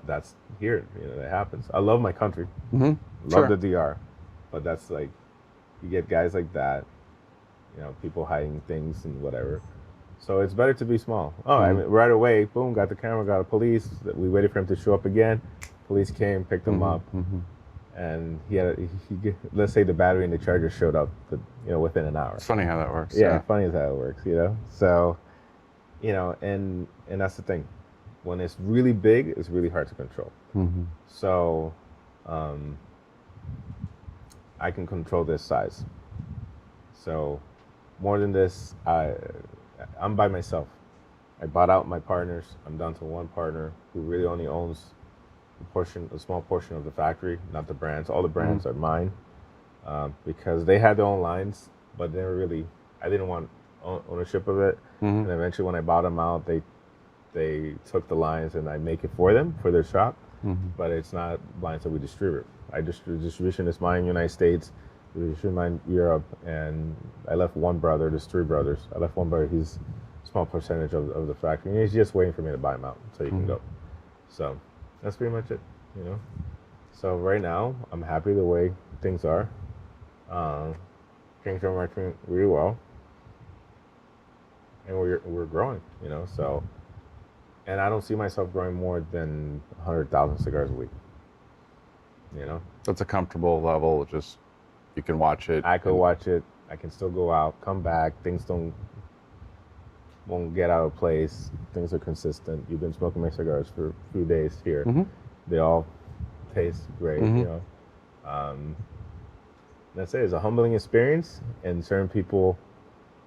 that's here. That happens. I love my country. Love the DR, but that's like, you get guys like that, people hiding things and whatever. So it's better to be small. Right away, boom, got the camera, got a police. We waited for him to show up again. Police came, picked him up. and let's say the battery and the charger showed up, within an hour. It's funny how that works. Yeah, funny is how it works, So, and that's the thing. When it's really big, it's really hard to control. Mm-hmm. So, I can control this size. So, more than this, I'm by myself. I bought out my partners. I'm down to one partner who really only owns a small portion of the factory, not the brands. All the brands are mine, because they had their own lines, but I didn't want ownership of it. And eventually when I bought them out, they took the lines and I make it for them, for their shop, but it's not lines that we distribute. Distribution is mine in the United States, distribution mine in Europe, and I left one brother, there's three brothers. I left one brother, he's a small percentage of the factory, and he's just waiting for me to buy him out so he can go. So that's pretty much it, So right now, I'm happy the way things are. Things are working really well, and we're growing, So, and I don't see myself growing more than 100,000 cigars a week, That's a comfortable level. Just you can watch it. I could watch it. I can still go out, come back. Things won't get out of place. Things are consistent. You've been smoking my cigars for a few days here. They all taste great, That's it. It's a humbling experience, and certain people,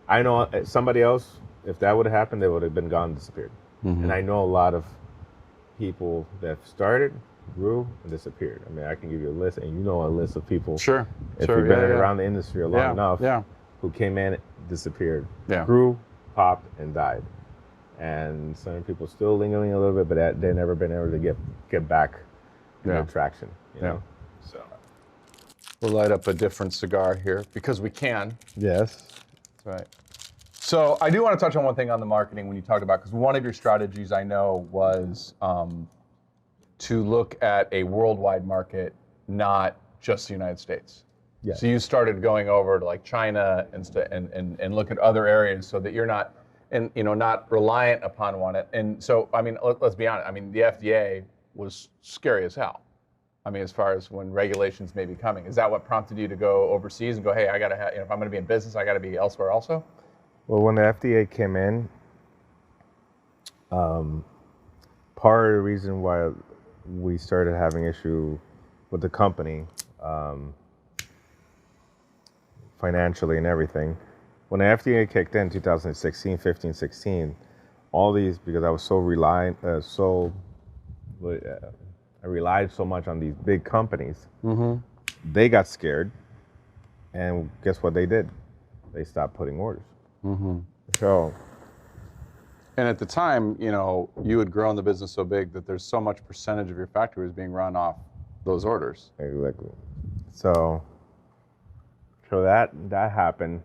I know somebody else, if that would have happened, they would have been gone, disappeared. And I know a lot of people that started, grew, and disappeared. I mean, I can give you a list, and a list of people. Sure. If you've been around the industry long enough, who came in, disappeared, grew, popped, and died. And certain people still lingering a little bit, but they've never been able to get back in their traction. So we'll light up a different cigar here because we can. Yes. That's right. So I do want to touch on one thing on the marketing when you talked about, because one of your strategies I know was to look at a worldwide market, not just the United States. Yes. So you started going over to like China and look at other areas so that you're not not reliant upon one. And so, I mean, let's be honest. I mean, the FDA was scary as hell. I mean, as far as when regulations may be coming, is that what prompted you to go overseas and go, hey, I got to have, if I'm going to be in business, I got to be elsewhere also? Well, when the FDA came in, part of the reason why we started having issue with the company, financially and everything, when the FDA kicked in 2016, 15, 16, all these, because I was so reliant, I relied so much on these big companies, they got scared, and guess what they did? They stopped putting orders. So, and at the time, you had grown the business so big that there's so much percentage of your factory was being run off those orders. Exactly. So that happened.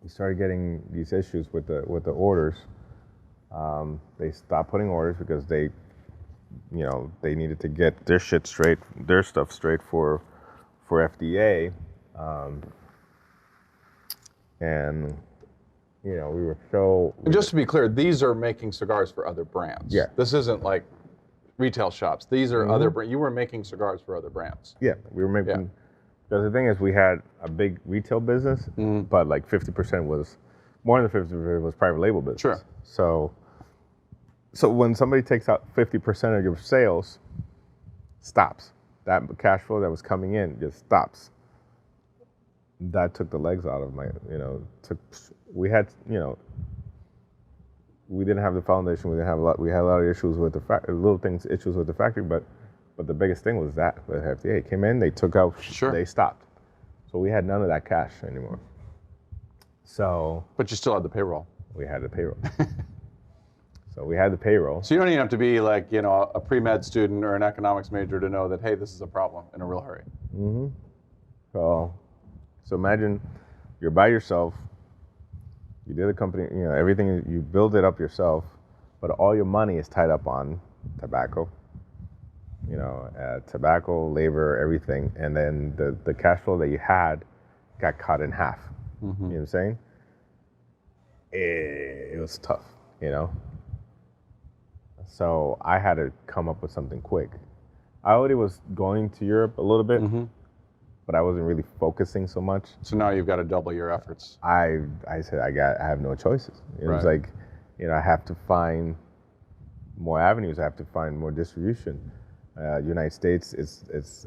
We started getting these issues with the orders. They stopped putting orders because they needed to get their shit straight, their stuff straight for FDA, and we were so. And just to be clear, these are making cigars for other brands. Yeah. This isn't like retail shops. These are other brands. You were making cigars for other brands. Yeah, we were making. Yeah. Because the thing is, we had a big retail business, but like 50% was, more than 50% was private label business. Sure. So when somebody takes out 50% of your sales, stops. That cash flow that was coming in just stops. That took the legs out of my, we had, we didn't have the foundation. We had a lot of issues with issues with the factory, but the biggest thing was that the FDA came in, they took out, they stopped. So we had none of that cash anymore. So. But you still had the payroll. We had the payroll. So we had the payroll. So you don't even have to be like, a pre-med student or an economics major to know that, hey, this is a problem in a real hurry. So imagine you're by yourself, you did a company, everything, you build it up yourself, but all your money is tied up on tobacco, tobacco, labor, everything. And then the cash flow that you had got cut in half. You know what I'm saying? It was tough, So I had to come up with something quick. I already was going to Europe a little bit, Mm-hmm. but I wasn't really focusing so much. So now you've got to double your efforts. I said I have no choices. It was Right. like, I have to find more avenues. I have to find more distribution. United States, it's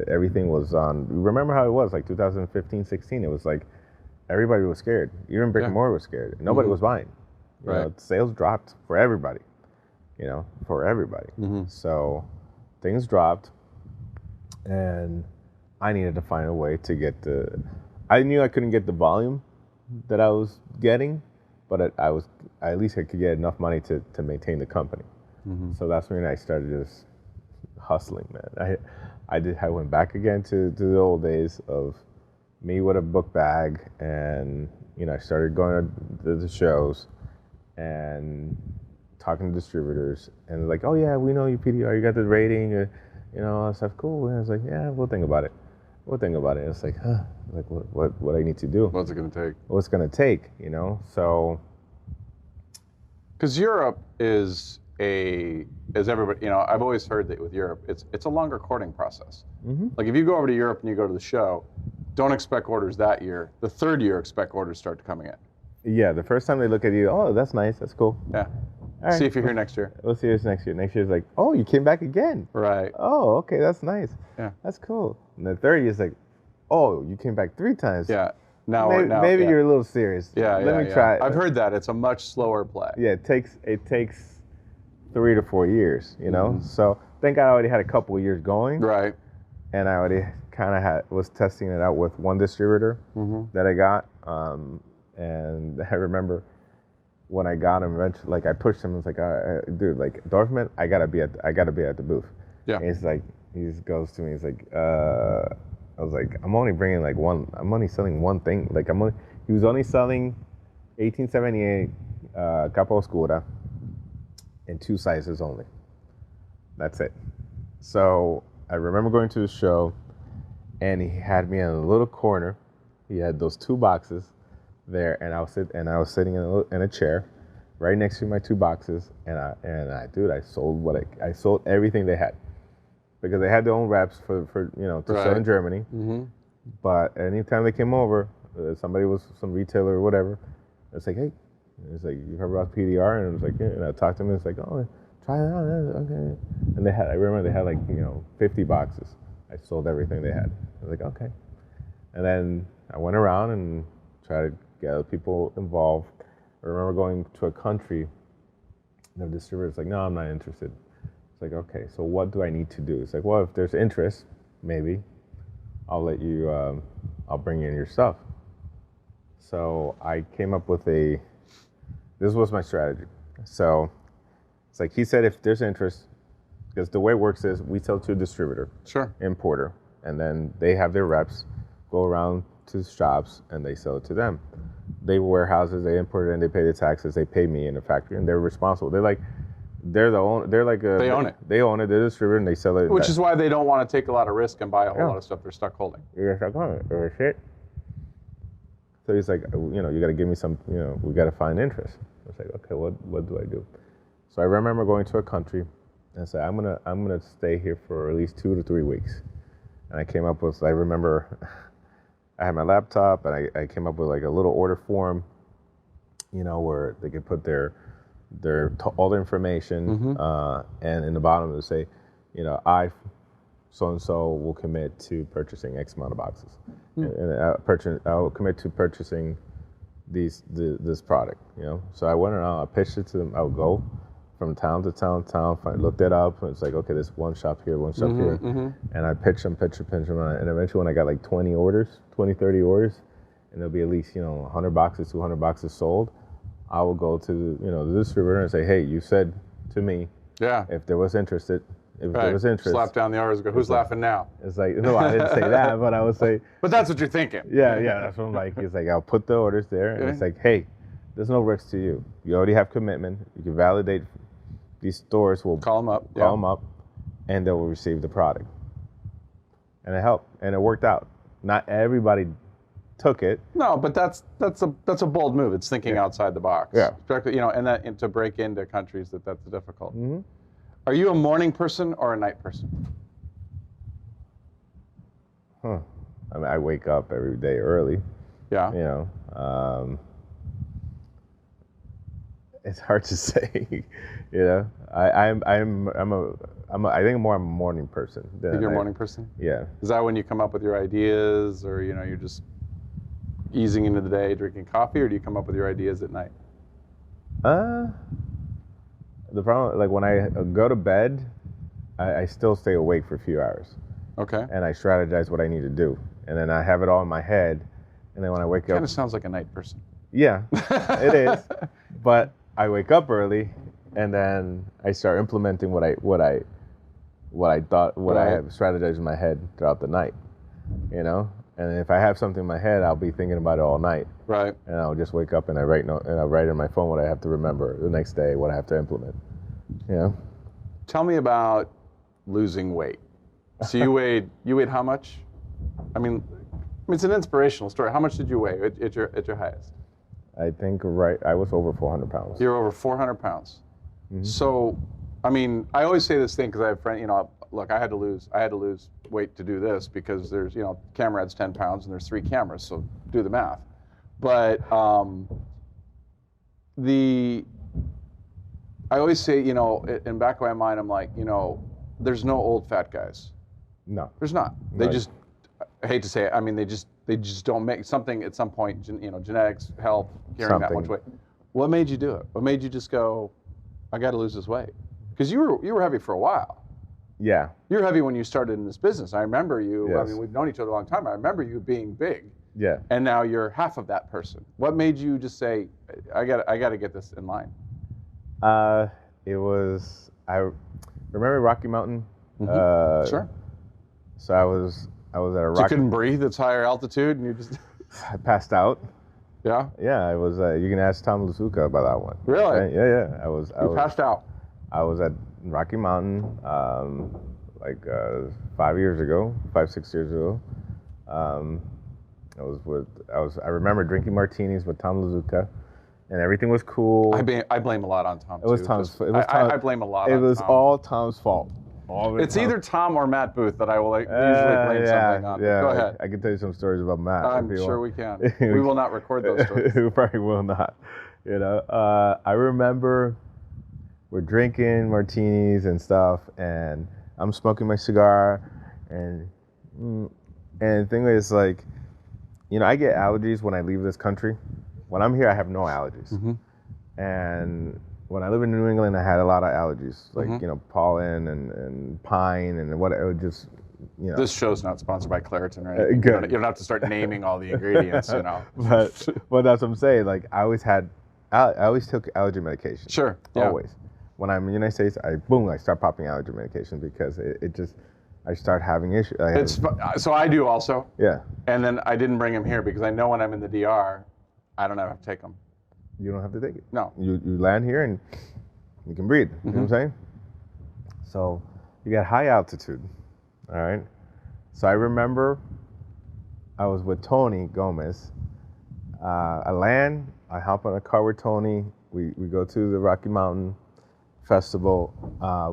everything was on. Remember how it was like 2015, 16? It was like everybody was scared. Even brick and mortar was scared. Nobody was buying. You know, sales dropped for everybody. For everybody. So things dropped, and I needed to find a way to get I knew I couldn't get the volume that I was getting, but at least I could get enough money to maintain the company. So that's when I started just hustling, man. I went back again to the old days of me with a book bag, and I started going to the shows and talking to distributors, and like, oh yeah, we know you PDR, you got the rating, all that stuff, cool. And I was like, yeah, we'll think about it. And it's like, like what I need to do. What's it going to take? What's going to take, So. Because Europe is everybody, I've always heard that with Europe, it's a longer courting process. Like if you go over to Europe and you go to the show, don't expect orders that year. The third year, expect orders start coming in. Yeah, the first time they look at you, oh, that's nice, that's cool. Yeah. All right. See if you're here next year. We'll see you next year. Next year's like, oh, you came back again. Right. Oh, okay, that's nice. Yeah. That's cool. And the third year's like, oh, you came back 3 times. Yeah. Maybe you're a little serious. Yeah, Let me try it. I've heard that. It's a much slower play. Yeah, it takes 3 to 4 years, So I think I already had a couple of years going. Right. And I already kind of was testing it out with one distributor that I got. And I remember when I got him, eventually, like I pushed him. I was like, dude, like Dorfman, I gotta be at the booth. Yeah. And he's like, he just goes to me. He's like, I was like, I'm only bringing like one. I'm only selling one thing. Like he was only selling 1878 Capo Oscura in 2 sizes only. That's it. So I remember going to the show, and he had me in a little corner. He had those 2 boxes there, and I was sitting in a chair right next to my 2 boxes, and I sold everything they had, because they had their own reps for to sell in Germany. But anytime they came over, somebody was some retailer or whatever, it's like, hey, it's like, you heard about PDR? And it was like, yeah. And I talked to them, and it's like, oh, try it out, okay. And I remember they had like 50 boxes. I sold everything they had. I was like, okay. And then I went around and tried to get other people involved. I remember going to a country, and the distributor's like, no, I'm not interested. It's like, okay, so what do I need to do? It's like, well, if there's interest, maybe I'll let you, I'll bring in your stuff. So I came up with this was my strategy. So it's like, he said, if there's interest, because the way it works is we sell to a distributor, importer, and then they have their reps go around to shops and they sell it to them. They warehouses, they import it, and they pay the taxes. They pay me in the factory, and they're responsible. They're the owner. They're like they own it. They own it. They're the distributor, and they sell it. Which is why they don't want to take a lot of risk and buy a whole lot of stuff they're stuck holding. You're stuck holding it or shit. So he's like, you got to give me some. We got to find interest. I was like, okay, what do I do? So I remember going to a country and said, I'm gonna stay here for at least 2 to 3 weeks. And I came up with, I remember, I had my laptop, and I came up with like a little order form, where they could put all their information, and in the bottom it would say, I, so and so, will commit to purchasing X amount of boxes, and I'll commit to purchasing this product, So I went around, I pitched it to them. I would go from town to town, looked it up, and it's like, okay, there's one shop here, and I pitch them, and eventually when I got like 20, 30 orders, and there'll be at least 100 boxes, 200 boxes sold, I will go to the distributor and say, hey, you said to me, if there was interest, slap down the orders and go, who's laughing now? It's like, no, I didn't say that, but I would say, but that's what you're thinking. Yeah, that's what I'm like. It's like, I'll put the orders there, and it's like, hey, there's no risk to you. You already have commitment. You can validate. These stores will call them up, and they will receive the product. And it helped, and it worked out. Not everybody took it. No, but that's a bold move. It's thinking outside the box. Yeah. And to break into countries that's difficult. Are you a morning person or a night person? I mean, I wake up every day early. Yeah. You know, it's hard to say. You know, I think more I'm a morning person. Think you're a morning person? Yeah. Is that when you come up with your ideas, or you're just easing into the day, drinking coffee, or do you come up with your ideas at night? The problem, like when I go to bed, I still stay awake for a few hours. Okay. And I strategize what I need to do, and then I have it all in my head, and then when I wake up, Kind of sounds like a night person. Yeah, it is. But I wake up early, and then I start implementing what I have strategized in my head throughout the night. You know, and if I have something in my head, I'll be thinking about it all night. Right. And I'll just wake up and I write in my phone what I have to remember the next day, what I have to implement. You know. Tell me about losing weight. So you weighed how much? I mean, it's an inspirational story. How much did you weigh at your highest? I think I was over 400 pounds. You're over 400 pounds. Mm-hmm. So, I mean, I always say this thing because I have friends. Look, I had to lose weight to do this because there's camera adds 10 pounds and there's 3 cameras, so do the math. But I always say, in the back of my mind, I'm like, there's no old fat guys. No. There's not. They just, I hate to say it, I mean, they just don't make something at some point, genetics, health, carrying that much weight. What made you do it? What made you just go, I got to lose this weight? Because you were heavy for a while. Yeah. You were heavy when you started in this business. I remember you, yes. I mean, we've known each other a long time. I remember you being big. Yeah. And now you're half of that person. What made you just say, I got to get this in line? I remember Rocky Mountain. Mm-hmm. Sure. So I was at a Rocky. So you couldn't breathe. It's higher altitude, and you just. I passed out. Yeah. Yeah, I was. You can ask Tom Lazuka about that one. Really? Right? Yeah. I was passed out. I was at Rocky Mountain, 5 years ago, 6 years ago. I remember drinking martinis with Tom Lazuka. And everything was cool. I blame a lot on Tom. It was Tom's. I blame a lot. It was all Tom's fault. It's either Tom or Matt Booth that I will usually blame something on. Yeah, go ahead. I can tell you some stories about Matt. I'm sure we can. We will not record those stories. We probably will not. I remember we're drinking martinis and stuff, and I'm smoking my cigar, and the thing is, like, I get allergies when I leave this country. When I'm here, I have no allergies. Mm-hmm. And when I live in New England, I had a lot of allergies, like, pollen and pine and whatever. Just, This show's not sponsored by Claritin, right? Good. You don't have to start naming all the ingredients, But that's what I'm saying. Like, I always took allergy medication. Sure. Yeah. Always. When I'm in the United States, I start popping allergy medication because I start having issues. So I do also. Yeah. And then I didn't bring him here because I know when I'm in the DR, I don't have to take them. You don't have to take it. No. You land here and you can breathe. You know what I'm saying? So you got high altitude. All right. So I remember I was with Tony Gomez. I land. I hop on a car with Tony. We go to the Rocky Mountain Festival.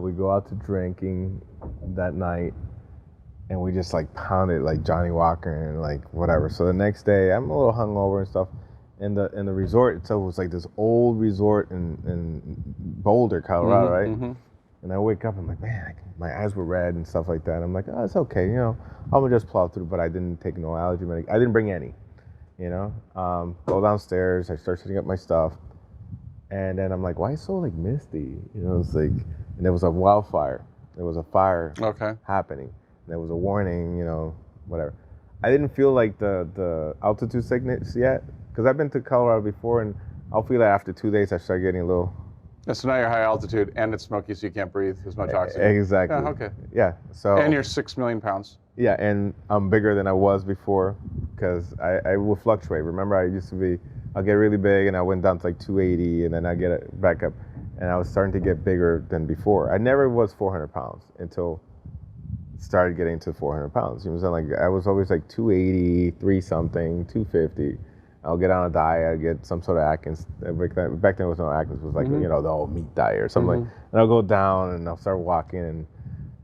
We go out to drinking that night. And we just pounded like Johnny Walker and whatever. So the next day, I'm a little hungover and stuff. And the resort itself was this old resort in Boulder, Colorado, right? Mm-hmm. And I wake up, I'm like, man, my eyes were red and stuff like that. I'm like, oh, it's okay, I'm gonna just plow through. But I didn't take no allergy medication. I didn't bring any, Go downstairs, I start setting up my stuff, and then I'm like, why is it so misty? It's and there was a wildfire. There was a fire happening. There was a warning, whatever. I didn't feel the altitude sickness yet. Because I've been to Colorado before, and I'll feel that after 2 days I start getting a little. So now you're high altitude, and it's smoky, so you can't breathe as much oxygen. Exactly. Yeah, okay. Yeah. So. And you're 6 million pounds. Yeah, and I'm bigger than I was before, because I will fluctuate. Remember, I used to be, I'll get really big, and I went down to 280, and then I get it back up, and I was starting to get bigger than before. I never was 400 pounds until started getting to 400 pounds. I was always 280, 3 something, 250. I'll get on a diet, I'll get some sort of Atkins. Back then there was no Atkins, it was the whole meat diet or something. And I'll go down and I'll start walking. And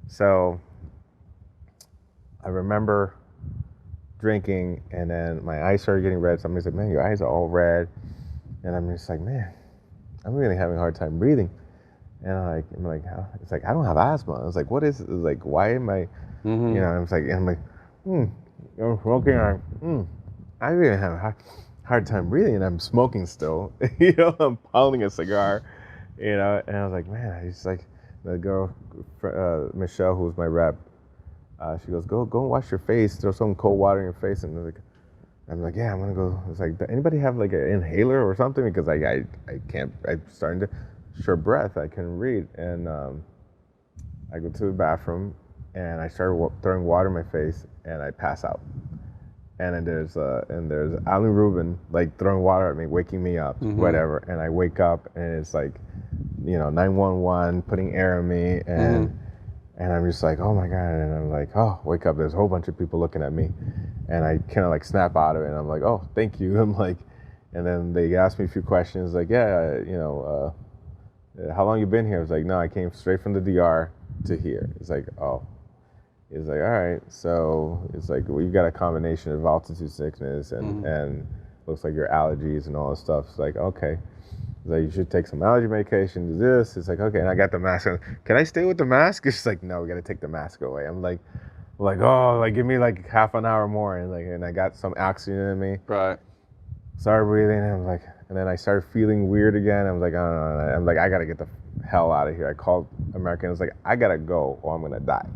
so I remember drinking, and then my eyes started getting red. Somebody said, "Man, your eyes are all red," and I'm just like, "Man, I'm really having a hard time breathing." And I'm like, how? It's like, I don't have asthma. I was like, what is it? It's like, why am I, Mm-hmm. you know? I'm like, I'm smoking. I really have a hard time breathing, and I'm smoking still. You know, I'm pounding a cigar. You know, and I was like, man, I just like the girl, Michelle, who was my rep. She goes, go and wash your face. Throw some cold water in your face, and I'm like, yeah, I'm gonna go. It's like, does anybody have like an inhaler or something? Because I can't. I'm starting to short breath. I couldn't read, and I go to the bathroom, and I started throwing water in my face, and I pass out. And then there's Ali Rubin like throwing water at me, waking me up, whatever. And I wake up, and it's like, 911 putting air on me, and I'm just like, oh my God. And I'm like, oh, wake up. There's a whole bunch of people looking at me. And I kind of like snap out of it. And I'm like, oh, thank you. I'm like, and then they asked me a few questions like, yeah, how long you been here? I was like, no, I came straight from the DR to here. It's like, oh. It's like, all right. So it's like, well, you got a combination of altitude sickness and looks like your allergies and all this stuff. It's like, okay. It's like, you should take some allergy medication, do this. It's like, okay. And I got the mask on. Can I stay with the mask? It's like, no, we got to take the mask away. I'm like, oh, like, give me like half an hour more. And I got some oxygen in me. Right. Started breathing. And I'm like, and then I started feeling weird again. I was like, oh, no. I'm like, I got to get the hell out of here. I called American. I was like, I got to go or I'm going to die.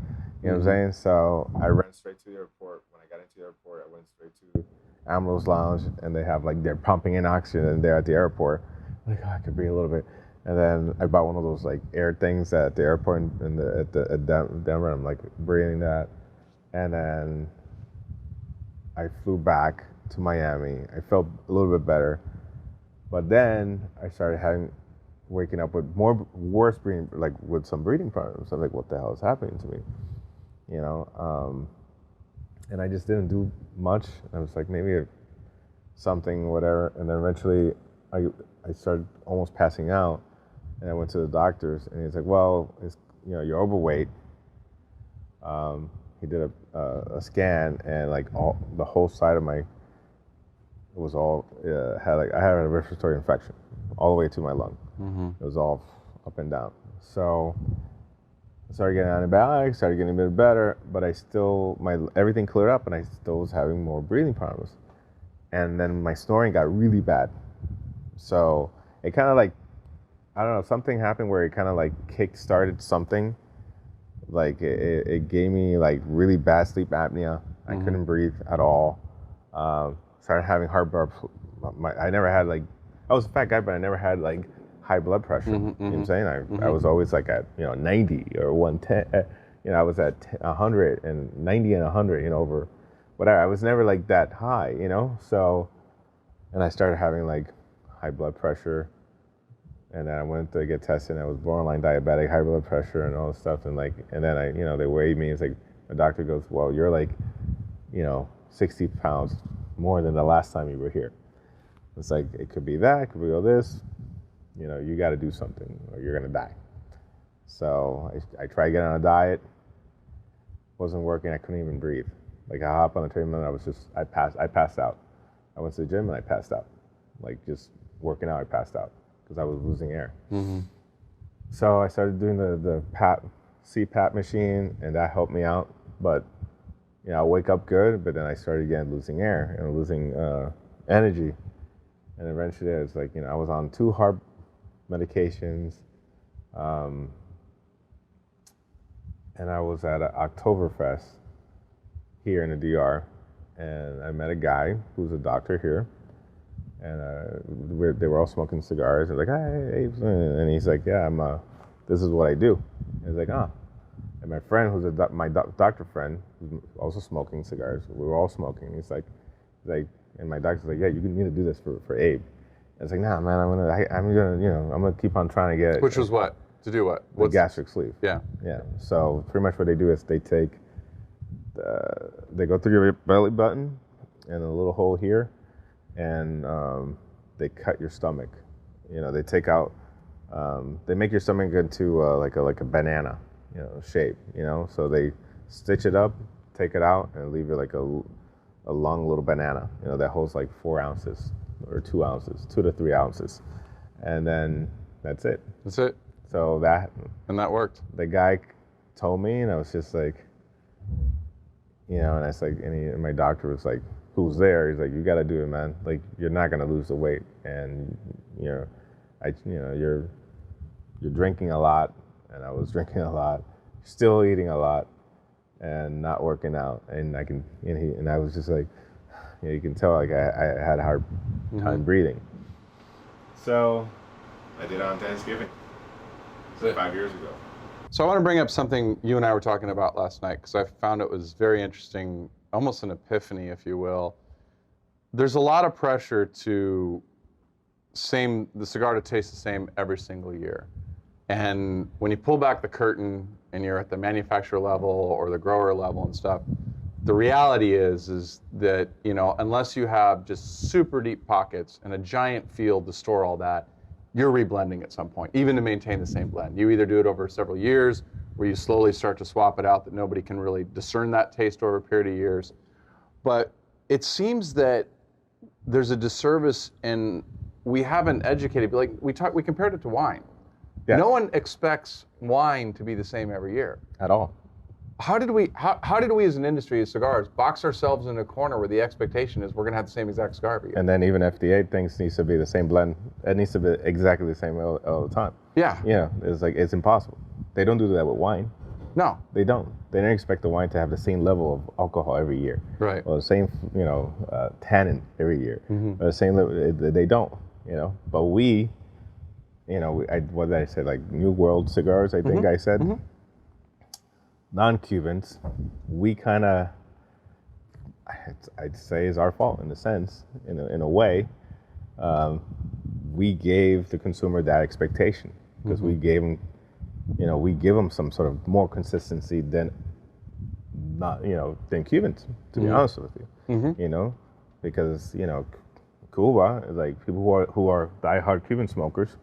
You know what I'm saying? So I ran straight to the airport. When I got into the airport, I went straight to Ambrose Lounge, and they have like, they're pumping in oxygen there at the airport. I'm like, oh, I could breathe a little bit. And then I bought one of those like air things at the airport at Denver. I'm like breathing that. And then I flew back to Miami. I felt a little bit better. But then I started waking up with worse breathing, like with some breathing problems. I'm like, what the hell is happening to me? And I just didn't do much. I was like, maybe something, whatever. And then eventually I started almost passing out, and I went to the doctors, and he's like, well, you're overweight. He did a scan, and like the whole side of my, it was all, I had a respiratory infection all the way to my lung. It was all up and down. So I started getting antibiotics, started getting a bit better, but everything cleared up, and I still was having more breathing problems. And then my snoring got really bad. So it kind of like, I don't know, something happened where it kind of like kick-started something. Like it gave me like really bad sleep apnea. I couldn't breathe at all. Started having heartburn. I never had like, I was a fat guy, but I never had like high blood pressure. You know what I'm saying? I was always like at 90 or 110. I was at 100 and 90 and 100. Over whatever. I was never like that high. So, and I started having like high blood pressure, and then I went to get tested. And I was borderline diabetic, high blood pressure, and all this stuff. And then they weighed me. It's like the doctor goes, well, you're like 60 pounds more than the last time you were here. It's like, it could be that, it could be all this. You got to do something or you're going to die. So I tried getting on a diet. Wasn't working. I couldn't even breathe. Like I hopped on the treadmill and I passed out. I went to the gym and I passed out. Like just working out, I passed out because I was losing air. So I started doing the CPAP machine, and that helped me out. But I wake up good, but then I started again losing air and losing energy. And eventually it was like, I was on 2 hard medications. And I was at an Oktoberfest here in the DR, and I met a guy who's a doctor here, and they were all smoking cigars. And like, hey, Abe, and he's like, yeah, this is what I do. And he's like, ah. And my friend, who's my doctor friend, who's also smoking cigars, we were all smoking. He's like, and my doctor's like, yeah, you need to do this for Abe. And it's like, nah, man, I'm gonna keep on trying to get. Which was what? To do what? The gastric sleeve. Yeah. Yeah. So pretty much what they do is they go through your belly button and a little hole here, and they cut your stomach. They take out, they make your stomach into like a banana, shape. So they stitch it up, take it out, and leave it like a long little banana, that holds like 4 ounces or 2 ounces, 2 to 3 ounces, and then that's it. That's it. So and that worked. The guy told me, and I was just like, and I was like, and my doctor was like, who's there? He's like, you got to do it, man. Like, you're not gonna lose the weight, and you're drinking a lot, and I was drinking a lot, still eating a lot, and not working out, and I was just like, you can tell like I had a hard time breathing. So I did it on Thanksgiving, 5 years ago. So I want to bring up something you and I were talking about last night, because I found it was very interesting, almost an epiphany, if you will. There's a lot of pressure to the cigar to taste the same every single year. And when you pull back the curtain and you're at the manufacturer level or the grower level and stuff, the reality is that, unless you have just super deep pockets and a giant field to store all that, you're reblending at some point, even to maintain the same blend. You either do it over several years, where you slowly start to swap it out that nobody can really discern that taste over a period of years. But it seems that there's a disservice, and we haven't educated. Like we compared it to wine. Yes. No one expects wine to be the same every year. At all. How did we as an industry of cigars box ourselves in a corner where the expectation is we're going to have the same exact cigar every year? And then even FDA thinks needs to be the same blend. It needs to be exactly the same all the time. Yeah. It's like, it's impossible. They don't do that with wine. No. They don't. They don't expect the wine to have the same level of alcohol every year. Right. Or the same, tannin every year. Mm-hmm. Or the same level, they don't, But we, what did I say? Like New World cigars, I think I said. Mm-hmm. Non-Cubans, we kind of, I'd say, is our fault in a sense, in a way. We gave the consumer that expectation because we gave them, we give them some sort of more consistency than Cubans, to be honest with you. Because Cuba is like people who are diehard Cuban smokers.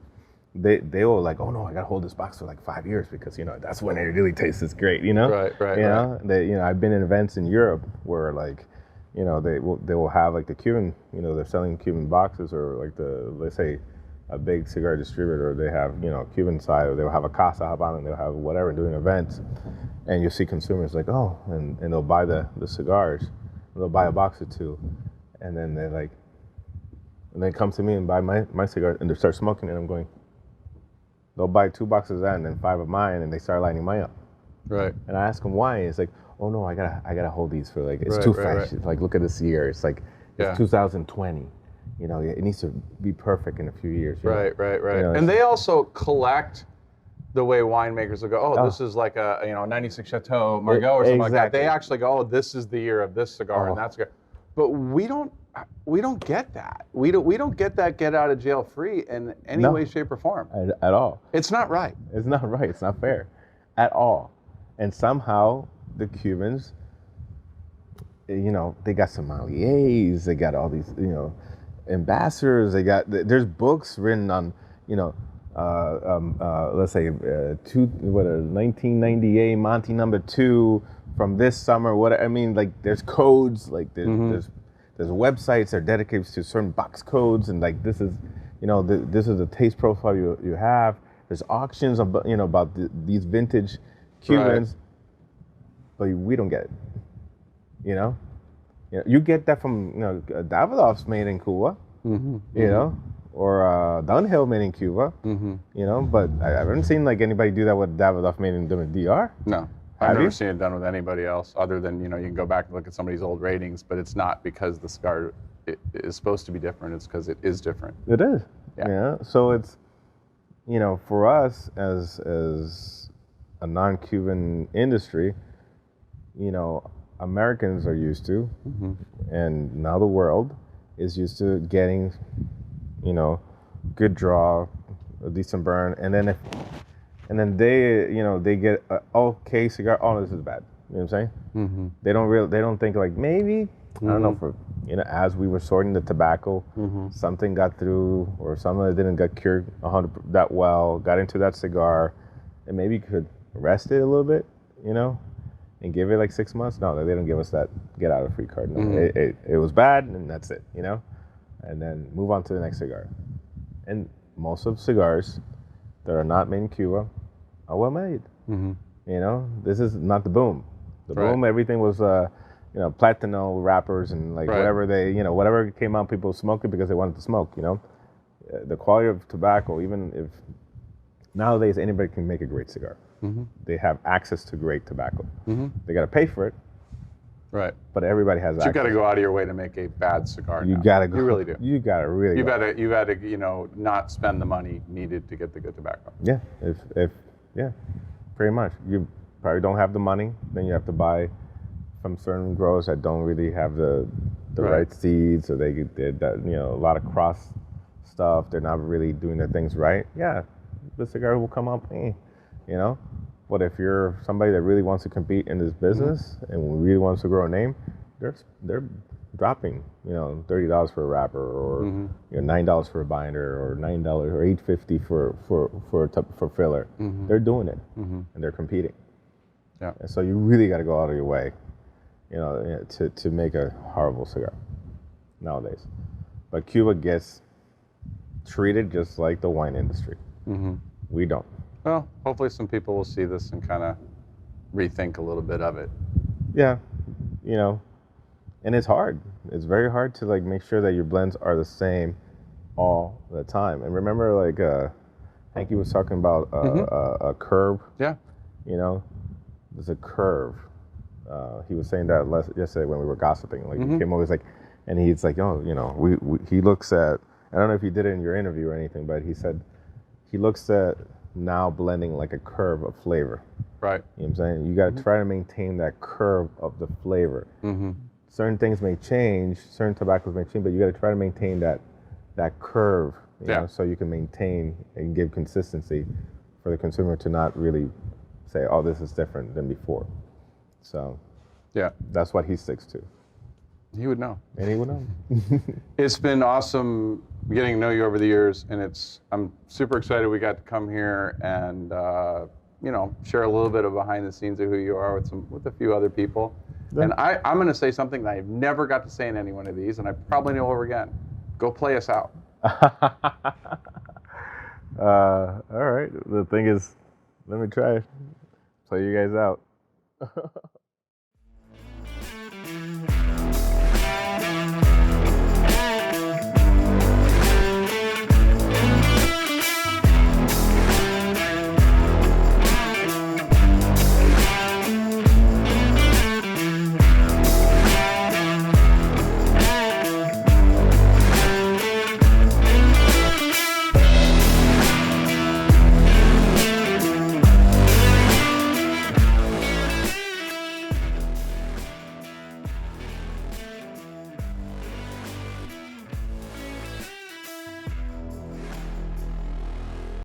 They were like, oh no, I gotta hold this box for like 5 years because that's when it really tastes great, Right. I've been in events in Europe where like, they will have like the Cuban, they're selling Cuban boxes, or like let's say a big cigar distributor, they have Cuban side, or they'll have a Casa Habana, and they'll have whatever doing events, and you'll see consumers like, oh, and they'll buy the cigars, they'll buy a box or two, and then and they come to me and buy my cigar, and they start smoking, and I'm going. They'll buy 2 boxes of that and then 5 of mine, and they start lining mine up. Right. And I ask them why. It's like, oh no, I gotta hold these for like, it's too fresh. It's like, look at this year. It's like, it's 2020. It needs to be perfect in a few years. Right. And they also collect the way winemakers will go, this is like a 96 Chateau Margaux or something like that. They actually go, oh, this is the year of this cigar and that cigar. But we don't get that. We don't get that get out of jail free in any way, shape, or form. At all. It's not right. It's not right. It's not fair. At all. And somehow the Cubans, they got sommeliers, they got all these, ambassadors, there's books written on, let's say 1998 Monty No.2 from this summer. There's codes, there's websites that are dedicated to certain box codes, and like this is, this is the taste profile you have. There's auctions about these vintage Cubans, but we don't get it. You get that from Davidoff's made in Cuba, or Dunhill made in Cuba, but I haven't seen like anybody do that with Davidoff made in DR. No. I've never seen it done with anybody else, other than, you can go back and look at somebody's old ratings, but it's not because the cigar is supposed to be different, it's because it is different. It is. Yeah. So it's, for us as a non-Cuban industry, Americans are used to, and now the world is used to getting, good draw, a decent burn, and then they get an okay cigar. Oh, this is bad. You know what I'm saying? They don't think like maybe I don't know, for as we were sorting the tobacco, something got through, or something that didn't get cured 100 that well, got into that cigar, and maybe could rest it a little bit, and give it like 6 months. No, they didn't give us that get out of free card. No, Mm-hmm. it was bad, and that's it, you know. And then move on to the next cigar. And most of cigars that are not made in Cuba are well made. Mm-hmm. You know, this is not the boom. The Right. boom, everything was, you know, Platino wrappers and like Right. whatever they, you know, whatever came out, people smoked it because they wanted to smoke. You know, the quality of tobacco, even if nowadays anybody can make a great cigar, Mm-hmm. they have access to great tobacco. Mm-hmm. They got to pay for it, Right. but everybody has But you access. got to go out of your way to make a bad cigar. You now. got to go. You really do. You got to really. You go. got to you know, not spend the money needed to get the good tobacco. Yeah, if yeah, pretty much. You probably don't have the money, then you have to buy from certain growers that don't really have the Right. right seeds, or they did that, you know, a lot of cross stuff. They're not really doing their things right. Yeah, the cigar will come up, you know. But if you're somebody that really wants to compete in this business and really wants to grow a name, they're dropping, you know, $30 for a wrapper, or you know, $9 for a binder, or $9 or $8.50 for filler. They're doing it, and they're competing. Yeah. And so you really got to go out of your way, you know, to make a horrible cigar nowadays. But Cuba gets treated just like the wine industry. Mm-hmm. We don't. Well, hopefully some people will see this and kind of rethink a little bit of it. Yeah, you know, and it's hard. It's very hard to like make sure that your blends are the same all the time. And remember, like Hanky was talking about a curve. Yeah. You know, there's a curve. He was saying that yesterday when we were gossiping. Like he came over, he's like, and he's like, oh, you know, he looks at. I don't know if you did it in your interview or anything, but he said he looks at now blending like a curve of flavor. Right. You know what I'm saying? You got to try to maintain that curve of the flavor. Mm-hmm. Certain things may change, certain tobaccos may change, but you got to try to maintain that curve, you know, so you can maintain and give consistency for the consumer to not really say, oh, this is different than before. So Yeah. that's what he sticks to. He would know. And he would know. It's been awesome getting to know you over the years, and I'm super excited we got to come here and you know, share a little bit of behind the scenes of who you are with a few other people. Yeah. And I'm going to say something that I've never got to say in any one of these, and I probably know over again. Go play us out. All right. The thing is, let me try. Play you guys out.